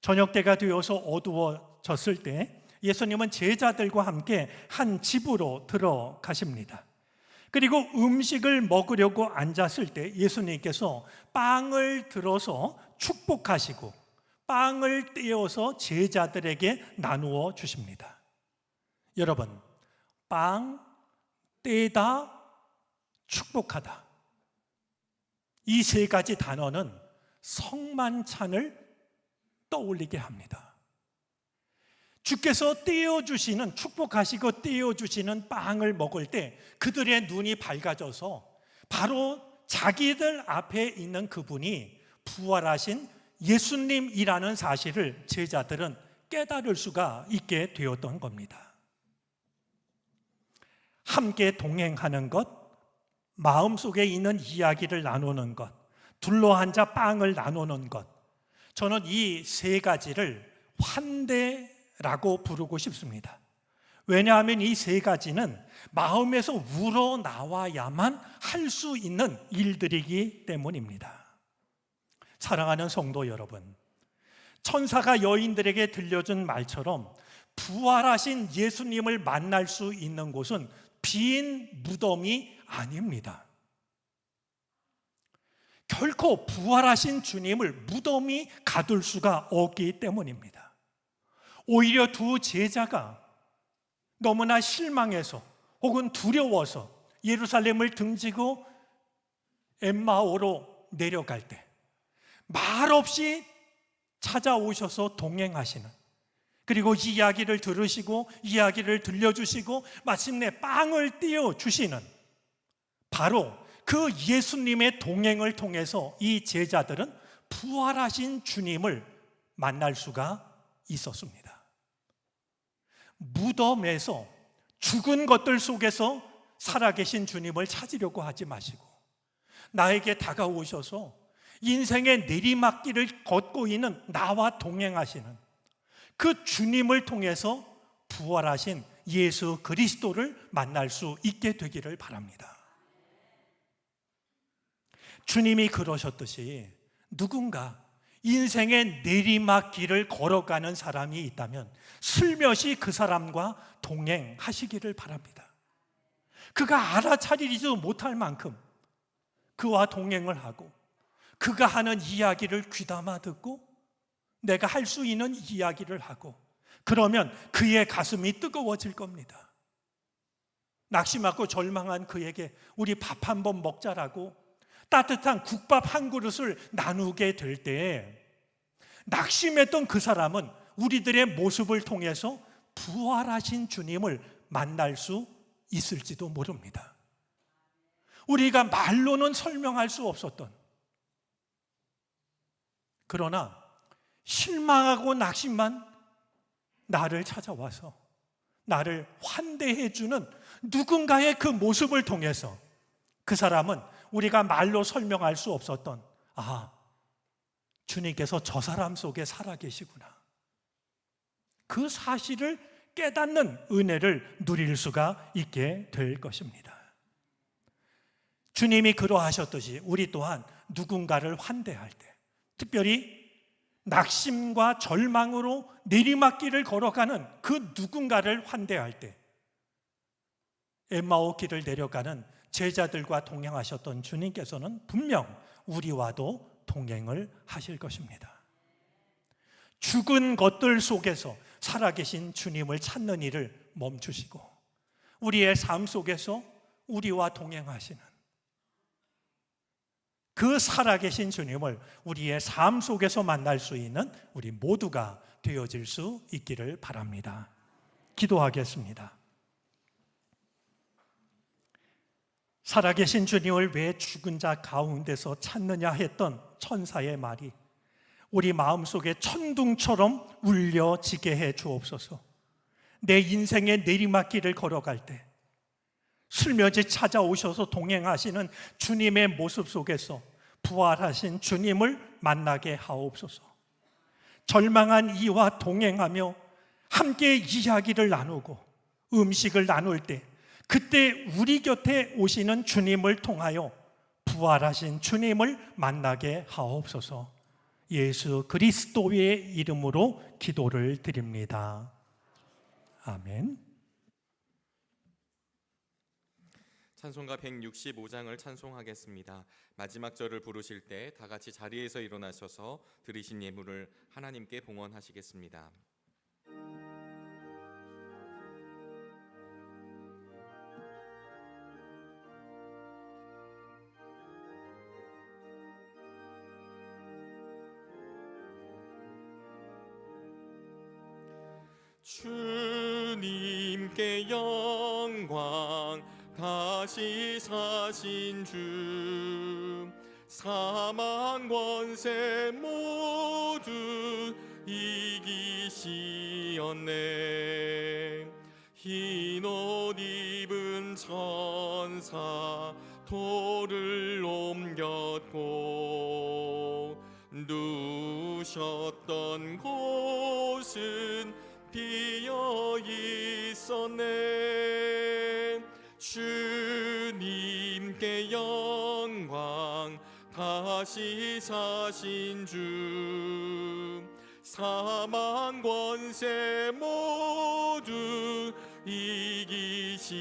저녁 때가 되어서 어두워졌을 때 예수님은 제자들과 함께 한 집으로 들어가십니다. 그리고 음식을 먹으려고 앉았을 때 예수님께서 빵을 들어서 축복하시고 빵을 떼어서 제자들에게 나누어 주십니다. 여러분, 빵, 떼다, 축복하다. 이 세 가지 단어는 성만찬을 떠올리게 합니다. 주께서 떼어주시는, 축복하시고 떼어주시는 빵을 먹을 때 그들의 눈이 밝아져서 바로 자기들 앞에 있는 그분이 부활하신 예수님이라는 사실을 제자들은 깨달을 수가 있게 되었던 겁니다. 함께 동행하는 것, 마음속에 있는 이야기를 나누는 것, 둘러앉아 빵을 나누는 것, 저는 이 세 가지를 환대라고 부르고 싶습니다. 왜냐하면 이 세 가지는 마음에서 우러나와야만 할 수 있는 일들이기 때문입니다. 사랑하는 성도 여러분, 천사가 여인들에게 들려준 말처럼 부활하신 예수님을 만날 수 있는 곳은 빈 무덤이 아닙니다. 결코 부활하신 주님을 무덤이 가둘 수가 없기 때문입니다. 오히려 두 제자가 너무나 실망해서 혹은 두려워서 예루살렘을 등지고 엠마오로 내려갈 때 말없이 찾아오셔서 동행하시는, 그리고 이야기를 들으시고 이야기를 들려주시고 마침내 빵을 띄워주시는 바로 그 예수님의 동행을 통해서 이 제자들은 부활하신 주님을 만날 수가 있었습니다. 무덤에서 죽은 것들 속에서 살아계신 주님을 찾으려고 하지 마시고 나에게 다가오셔서 인생의 내리막길을 걷고 있는 나와 동행하시는 그 주님을 통해서 부활하신 예수 그리스도를 만날 수 있게 되기를 바랍니다. 주님이 그러셨듯이 누군가 인생의 내리막길을 걸어가는 사람이 있다면 슬며시 그 사람과 동행하시기를 바랍니다. 그가 알아차리지 못할 만큼 그와 동행을 하고 그가 하는 이야기를 귀담아 듣고 내가 할 수 있는 이야기를 하고 그러면 그의 가슴이 뜨거워질 겁니다. 낙심하고 절망한 그에게 우리 밥 한번 먹자라고 따뜻한 국밥 한 그릇을 나누게 될 때 낙심했던 그 사람은 우리들의 모습을 통해서 부활하신 주님을 만날 수 있을지도 모릅니다. 우리가 말로는 설명할 수 없었던, 그러나 실망하고 낙심만 나를 찾아와서 나를 환대해 주는 누군가의 그 모습을 통해서 그 사람은 우리가 말로 설명할 수 없었던, 주님께서 저 사람 속에 살아계시구나, 그 사실을 깨닫는 은혜를 누릴 수가 있게 될 것입니다. 주님이 그러하셨듯이 우리 또한 누군가를 환대할 때, 특별히 낙심과 절망으로 내리막길을 걸어가는 그 누군가를 환대할 때, 엠마오 길을 내려가는 제자들과 동행하셨던 주님께서는 분명 우리와도 동행을 하실 것입니다. 죽은 것들 속에서 살아계신 주님을 찾는 일을 멈추시고 우리의 삶 속에서 우리와 동행하시는 그 살아계신 주님을 우리의 삶 속에서 만날 수 있는 우리 모두가 되어질 수 있기를 바랍니다. 기도하겠습니다. 살아계신 주님을 왜 죽은 자 가운데서 찾느냐 했던 천사의 말이 우리 마음속에 천둥처럼 울려지게 해 주옵소서. 내 인생의 내리막길을 걸어갈 때 슬며시 찾아오셔서 동행하시는 주님의 모습 속에서 부활하신 주님을 만나게 하옵소서. 절망한 이와 동행하며 함께 이야기를 나누고 음식을 나눌 때 그때 우리 곁에 오시는 주님을 통하여 부활하신 주님을 만나게 하옵소서. 예수 그리스도의 이름으로 기도를 드립니다. 아멘. 찬송가 165장을 찬송하겠습니다. 마지막 절을 부르실 때 다 같이 자리에서 일어나셔서 드리신 예물을 하나님께 봉헌하시겠습니다. 주님께 영광, 다시 사신 주, 사망 권세 모두 이기시었네. 흰 옷 입은 천사 돌을 옮겼고 누우셨던 곳은 비어 있었네. 주님께 영광, 다시 사신 주, 사망 권세 모두 이기시었네.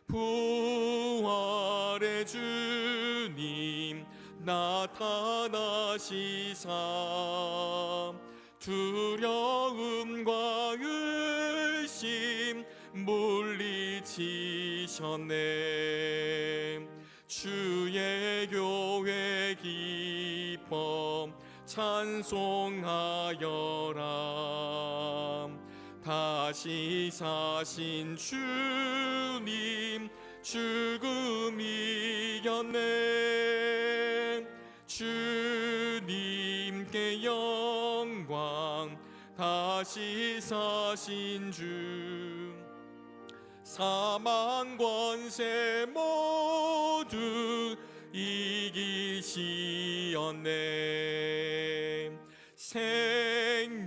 부활의 주님 나타나시사 두려움과 의심 물리치셨네. 주의 교회 기뻐 찬송하여라. 다시 사신 주님 죽음 이겼네. 주님께 영광, 다시 사신 주, 사망 권세 모두 이기시었네. 생명의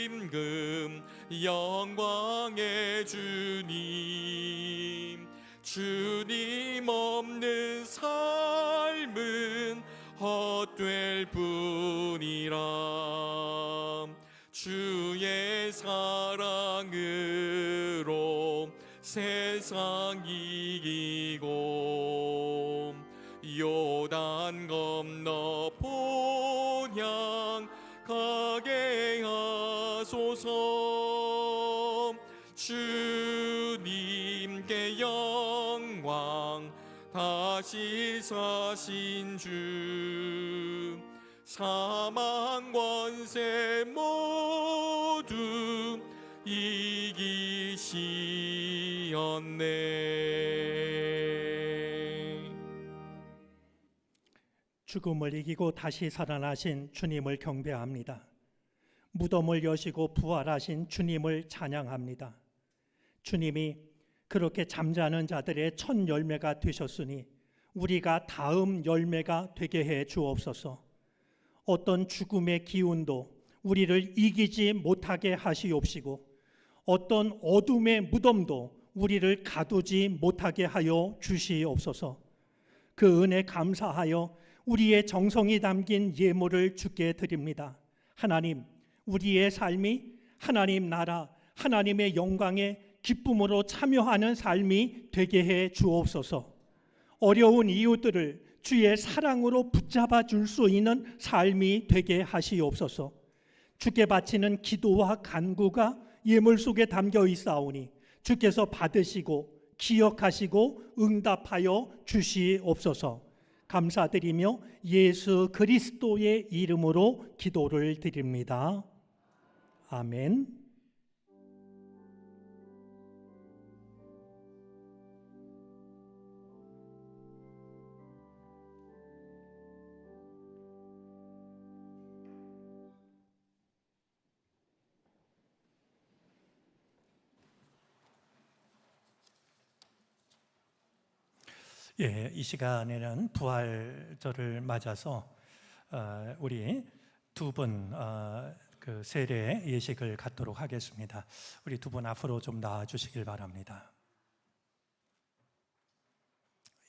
임금, 영광의 주님, 주님 없는 삶은 헛될 뿐이라. 주의 사랑으로 세상 이기고 요단 건너 본향 가게 하소서. 주님께 영광, 다시 사신 주, 사망 권세 모두 이기시었네. 죽음을 이기고 다시 살아나신 주님을 경배합니다. 무덤을 여시고 부활하신 주님을 찬양합니다. 주님이 그렇게 잠자는 자들의 첫 열매가 되셨으니 우리가 다음 열매가 되게 해 주옵소서. 어떤 죽음의 기운도 우리를 이기지 못하게 하시옵시고 어떤 어둠의 무덤도 우리를 가두지 못하게 하여 주시옵소서. 그 은혜 감사하여 우리의 정성이 담긴 예물을 주께 드립니다. 하나님, 우리의 삶이 하나님 나라, 하나님의 영광에 기쁨으로 참여하는 삶이 되게 해 주옵소서. 어려운 이웃들을 주의 사랑으로 붙잡아 줄 수 있는 삶이 되게 하시옵소서. 주께 바치는 기도와 간구가 예물 속에 담겨 있사오니 주께서 받으시고 기억하시고 응답하여 주시옵소서. 감사드리며 예수 그리스도의 이름으로 기도를 드립니다. 아멘. 예, 이 시간에는 부활절을 맞아서 우리 두 분 그 세례 예식을 갖도록 하겠습니다. 우리 두 분 앞으로 좀 나와 주시길 바랍니다.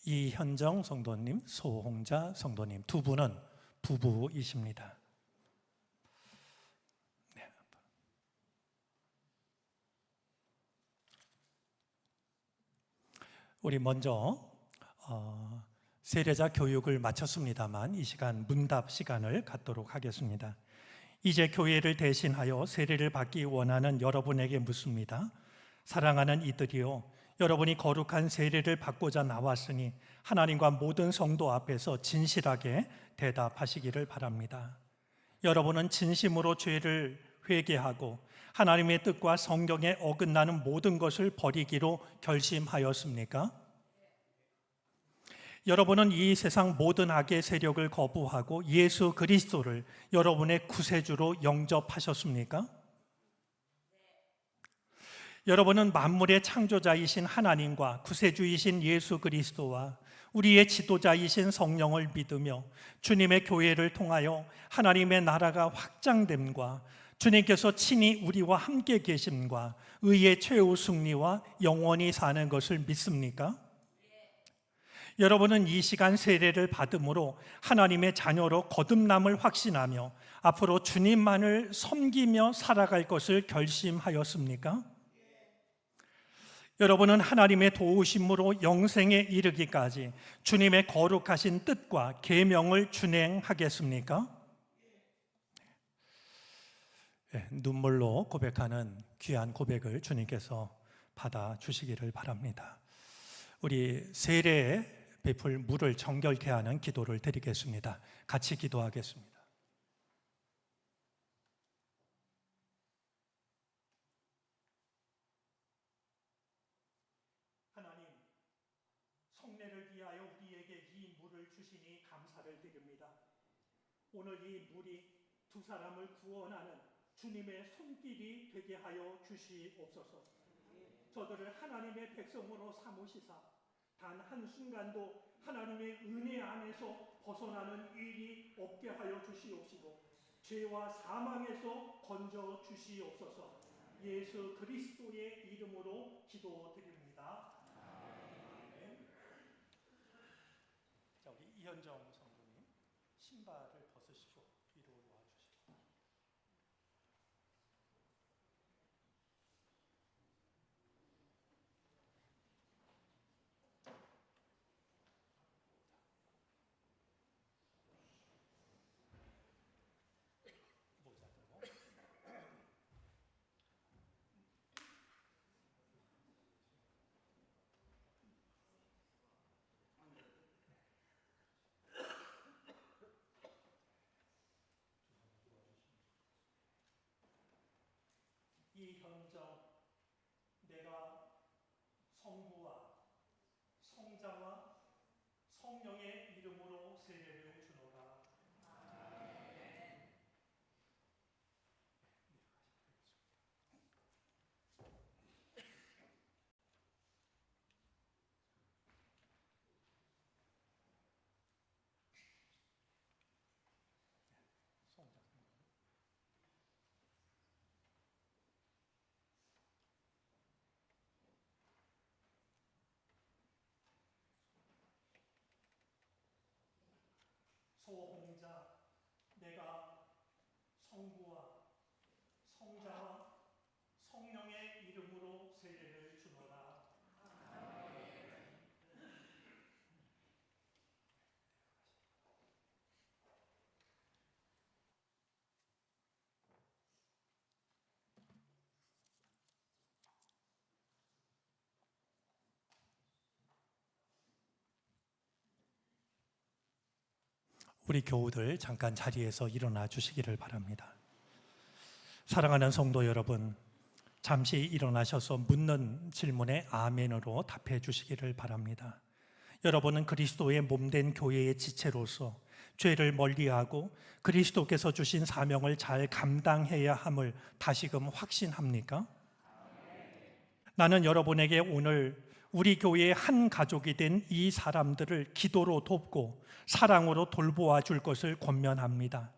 이현정 성도님, 소홍자 성도님 두 분은 부부이십니다. 네. 우리 먼저 세례자 교육을 마쳤습니다만 이 시간 문답 시간을 갖도록 하겠습니다. 이제 교회를 대신하여 세례를 받기 원하는 여러분에게 묻습니다. 사랑하는 이들이요, 여러분이 거룩한 세례를 받고자 나왔으니 하나님과 모든 성도 앞에서 진실하게 대답하시기를 바랍니다. 여러분은 진심으로 죄를 회개하고 하나님의 뜻과 성경에 어긋나는 모든 것을 버리기로 결심하였습니까? 여러분은 이 세상 모든 악의 세력을 거부하고 예수 그리스도를 여러분의 구세주로 영접하셨습니까? 여러분은 만물의 창조자이신 하나님과 구세주이신 예수 그리스도와 우리의 지도자이신 성령을 믿으며 주님의 교회를 통하여 하나님의 나라가 확장됨과 주님께서 친히 우리와 함께 계심과 의의 최후 승리와 영원히 사는 것을 믿습니까? 여러분은 이 시간 세례를 받음으로 하나님의 자녀로 거듭남을 확신하며 앞으로 주님만을 섬기며 살아갈 것을 결심하였습니까? 여러분은 하나님의 도우심으로 영생에 이르기까지 주님의 거룩하신 뜻과 계명을 준행하겠습니까? 눈물로 고백하는 귀한 고백을 주님께서 받아주시기를 바랍니다. 우리 세례에 베풀 물을 정결케 하는 기도를 드리겠습니다. 같이 기도하겠습니다. 하나님, 성례를 위하여 우리에게 이 물을 주시니 감사를 드립니다. 오늘 이 물이 두 사람을 구원하는 주님의 손길이 되게 하여 주시옵소서. 저들을 하나님의 백성으로 삼으시사 단 한순간도 하나님의 은혜 안에서 벗어나는 일이 없게 하여 주시옵시고 죄와 사망에서 건져 주시옵소서. 예수 그리스도의 이름으로 기도드립니다. 아멘. 자, 우리 이현정 성도님 신발을 벗으시고 위로 와주시기 바랍니다. 이현정 내가 성부와 성자와 성령의 이름으로 세례를 주노라. 소홍자 내가 성부와 성자와 성령의 이름으로 세례를 주노라. 우리 교우들 잠깐 자리에서 일어나 주시기를 바랍니다. 사랑하는 성도 여러분, 잠시 일어나셔서 묻는 질문에 아멘으로 답해 주시기를 바랍니다. 여러분은 그리스도의 몸된 교회의 지체로서 죄를 멀리하고 그리스도께서 주신 사명을 잘 감당해야 함을 다시금 확신합니까? 나는 여러분에게 오늘 우리 교회의 한 가족이 된 이 사람들을 기도로 돕고 사랑으로 돌보아 줄 것을 권면합니다.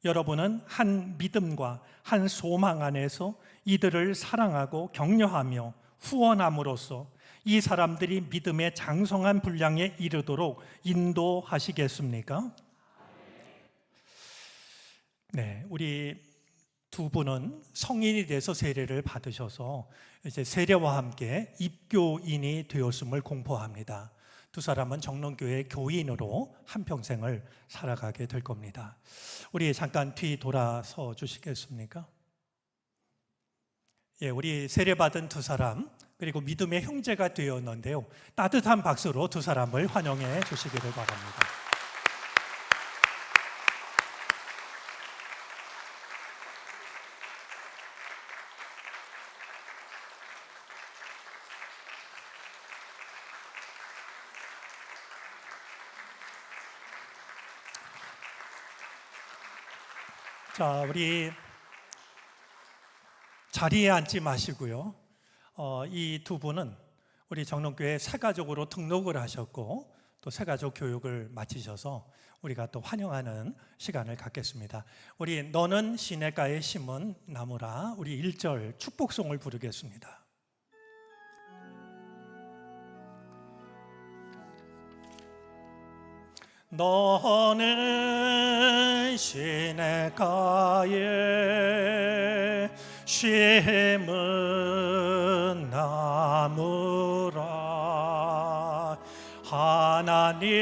여러분은 한 믿음과 한 소망 안에서 이들을 사랑하고 격려하며 후원함으로써 이 사람들이 믿음의 장성한 분량에 이르도록 인도하시겠습니까? 네, 우리 두 분은 성인이 돼서 세례를 받으셔서 이제 세례와 함께 입교인이 되었음을 공포합니다. 두 사람은 정론교회 교인으로 한평생을 살아가게 될 겁니다. 우리 잠깐 뒤 돌아서 주시겠습니까? 예, 우리 세례받은 두 사람 그리고 믿음의 형제가 되었는데요. 따뜻한 박수로 두 사람을 환영해 주시기를 바랍니다. 자, 우리 자리에 앉지 마시고요. 이 두 분은 우리 정론교회 새가족으로 등록을 하셨고 또 새가족 교육을 마치셔서 우리가 또 환영하는 시간을 갖겠습니다. 우리 너는 시냇가에 심은 나무라 우리 1절 축복송을 부르겠습니다. 너는 시냇가에 심은 나무라 하나님의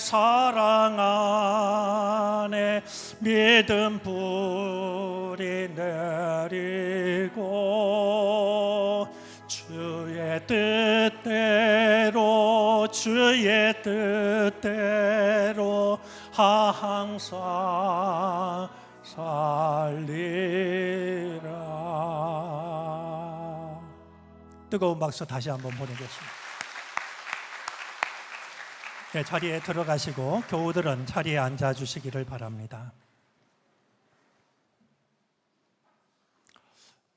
사랑 안에 믿음 뿌리 내리고 주의 뜻대로 항상 살리라. 뜨거운 박수 다시 한번 보내겠습니다. 네, 자리에 들어가시고 교우들은 자리에 앉아 주시기를 바랍니다.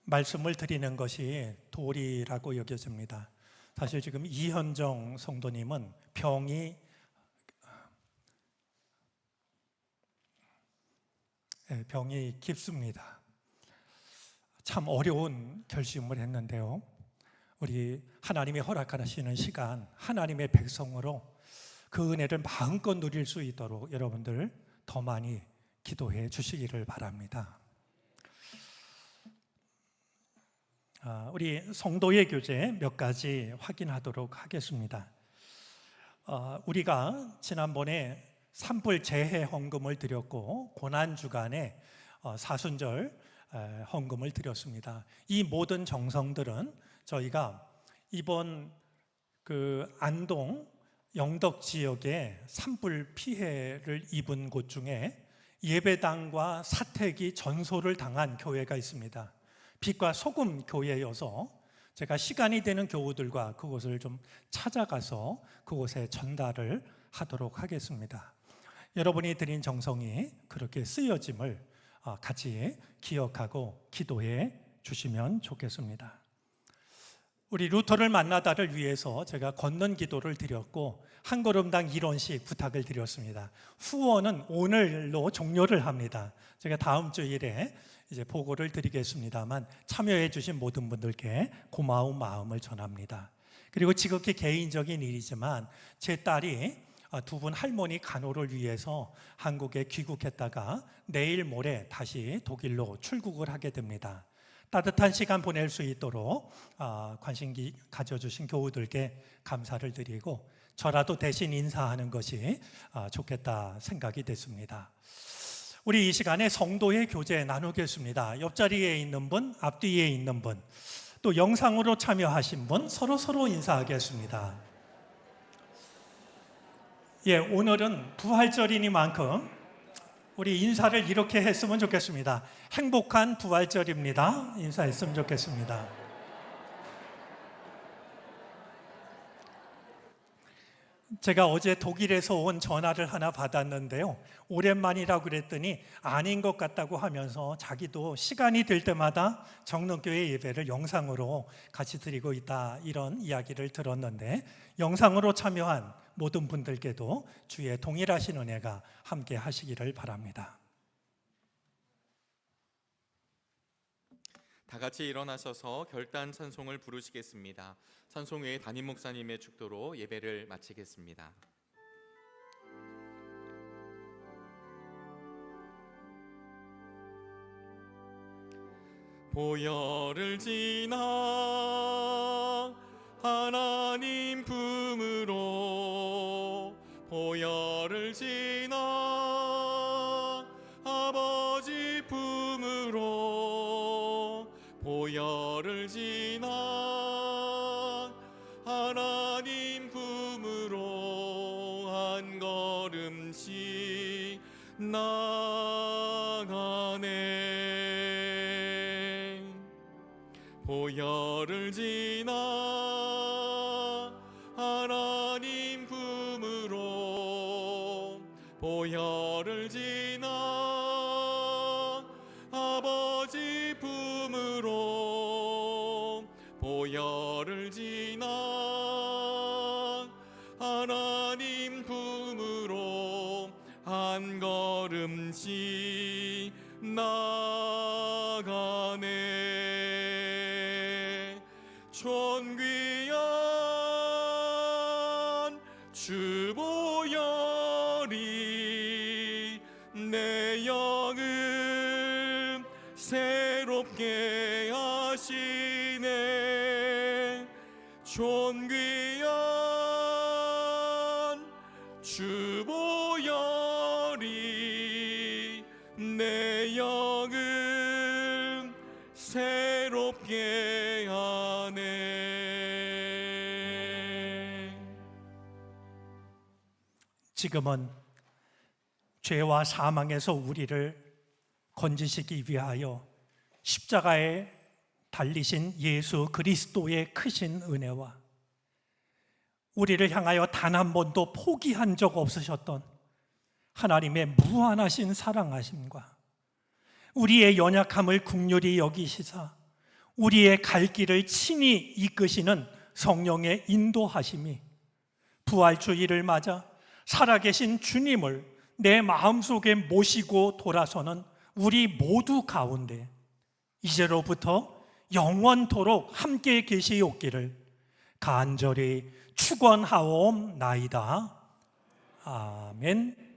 말씀을 드리는 것이 도리라고 여겨집니다. 사실 지금 이현정 성도님은 병이 깊습니다. 참 어려운 결심을 했는데요. 우리 하나님이 허락하시는 시간, 하나님의 백성으로 그 은혜를 마음껏 누릴 수 있도록 여러분들 더 많이 기도해 주시기를 바랍니다. 우리 성도의 교제 몇 가지 확인하도록 하겠습니다. 우리가 지난번에 산불 재해 헌금을 드렸고 고난주간에 사순절 헌금을 드렸습니다. 이 모든 정성들은 저희가 이번 그 안동 영덕 지역에 산불 피해를 입은 곳 중에 예배당과 사택이 전소를 당한 교회가 있습니다. 빛과 소금 교회여서 제가 시간이 되는 교우들과 그곳을 좀 찾아가서 그곳에 전달을 하도록 하겠습니다. 여러분이 드린 정성이 그렇게 쓰여짐을 같이 기억하고 기도해 주시면 좋겠습니다. 우리 루터를 만나다를 위해서 제가 걷는 기도를 드렸고 한 걸음당 1원씩 부탁을 드렸습니다. 후원은 오늘로 종료를 합니다. 제가 다음 주일에 이제 보고를 드리겠습니다만 참여해 주신 모든 분들께 고마운 마음을 전합니다. 그리고 지극히 개인적인 일이지만 제 딸이 두 분 할머니 간호를 위해서 한국에 귀국했다가 내일 모레 다시 독일로 출국을 하게 됩니다. 따뜻한 시간 보낼 수 있도록 관심 가져주신 교우들께 감사를 드리고 저라도 대신 인사하는 것이 좋겠다 생각이 됐습니다. 우리 이 시간에 성도의 교제 나누겠습니다. 옆자리에 있는 분, 앞뒤에 있는 분, 또 영상으로 참여하신 분 서로 인사하겠습니다. 오늘은 부활절이니만큼 우리 인사를 이렇게 했으면 좋겠습니다. 행복한 부활절입니다. 인사했으면 좋겠습니다. 제가 어제 독일에서 온 전화를 하나 받았는데요. 오랜만이라고 그랬더니 아닌 것 같다고 하면서 자기도 시간이 될 때마다 정릉교회 예배를 영상으로 같이 드리고 있다, 이런 이야기를 들었는데 영상으로 참여한 모든 분들께도 주의 동일하신 은혜가 함께 하시기를 바랍니다. 다 같이 일어나셔서 결단 찬송을 부르시겠습니다. 찬송 외에 담임 목사님의 축도로 예배를 마치겠습니다. 보혈을 지나 하나님 품으로, 보혈을 지나 아버지 품으로, 보혈을 지나 하나님 품으로 한 걸음씩 나가네. 보혈을 지나 하나님 품으로, 보혈을 지나 아버지 품으로, 보혈을 지나 하나님 품으로 한 걸음씩 나가네. 존귀한 주 보혈이 내 영을 새롭게 하시네. 존귀한 주 보혈이 내 영을 새롭게 하네. 지금은 죄와 사망에서 우리를 건지시기 위하여 십자가에 달리신 예수 그리스도의 크신 은혜와 우리를 향하여 단 한 번도 포기한 적 없으셨던 하나님의 무한하신 사랑하심과 우리의 연약함을 긍휼히 여기시사 우리의 갈 길을 친히 이끄시는 성령의 인도하심이 부활주일을 맞아 살아계신 주님을 내 마음속에 모시고 돌아서는 우리 모두 가운데 이제로부터 영원토록 함께 계시옵기를 간절히 축원하옵나이다. 아멘.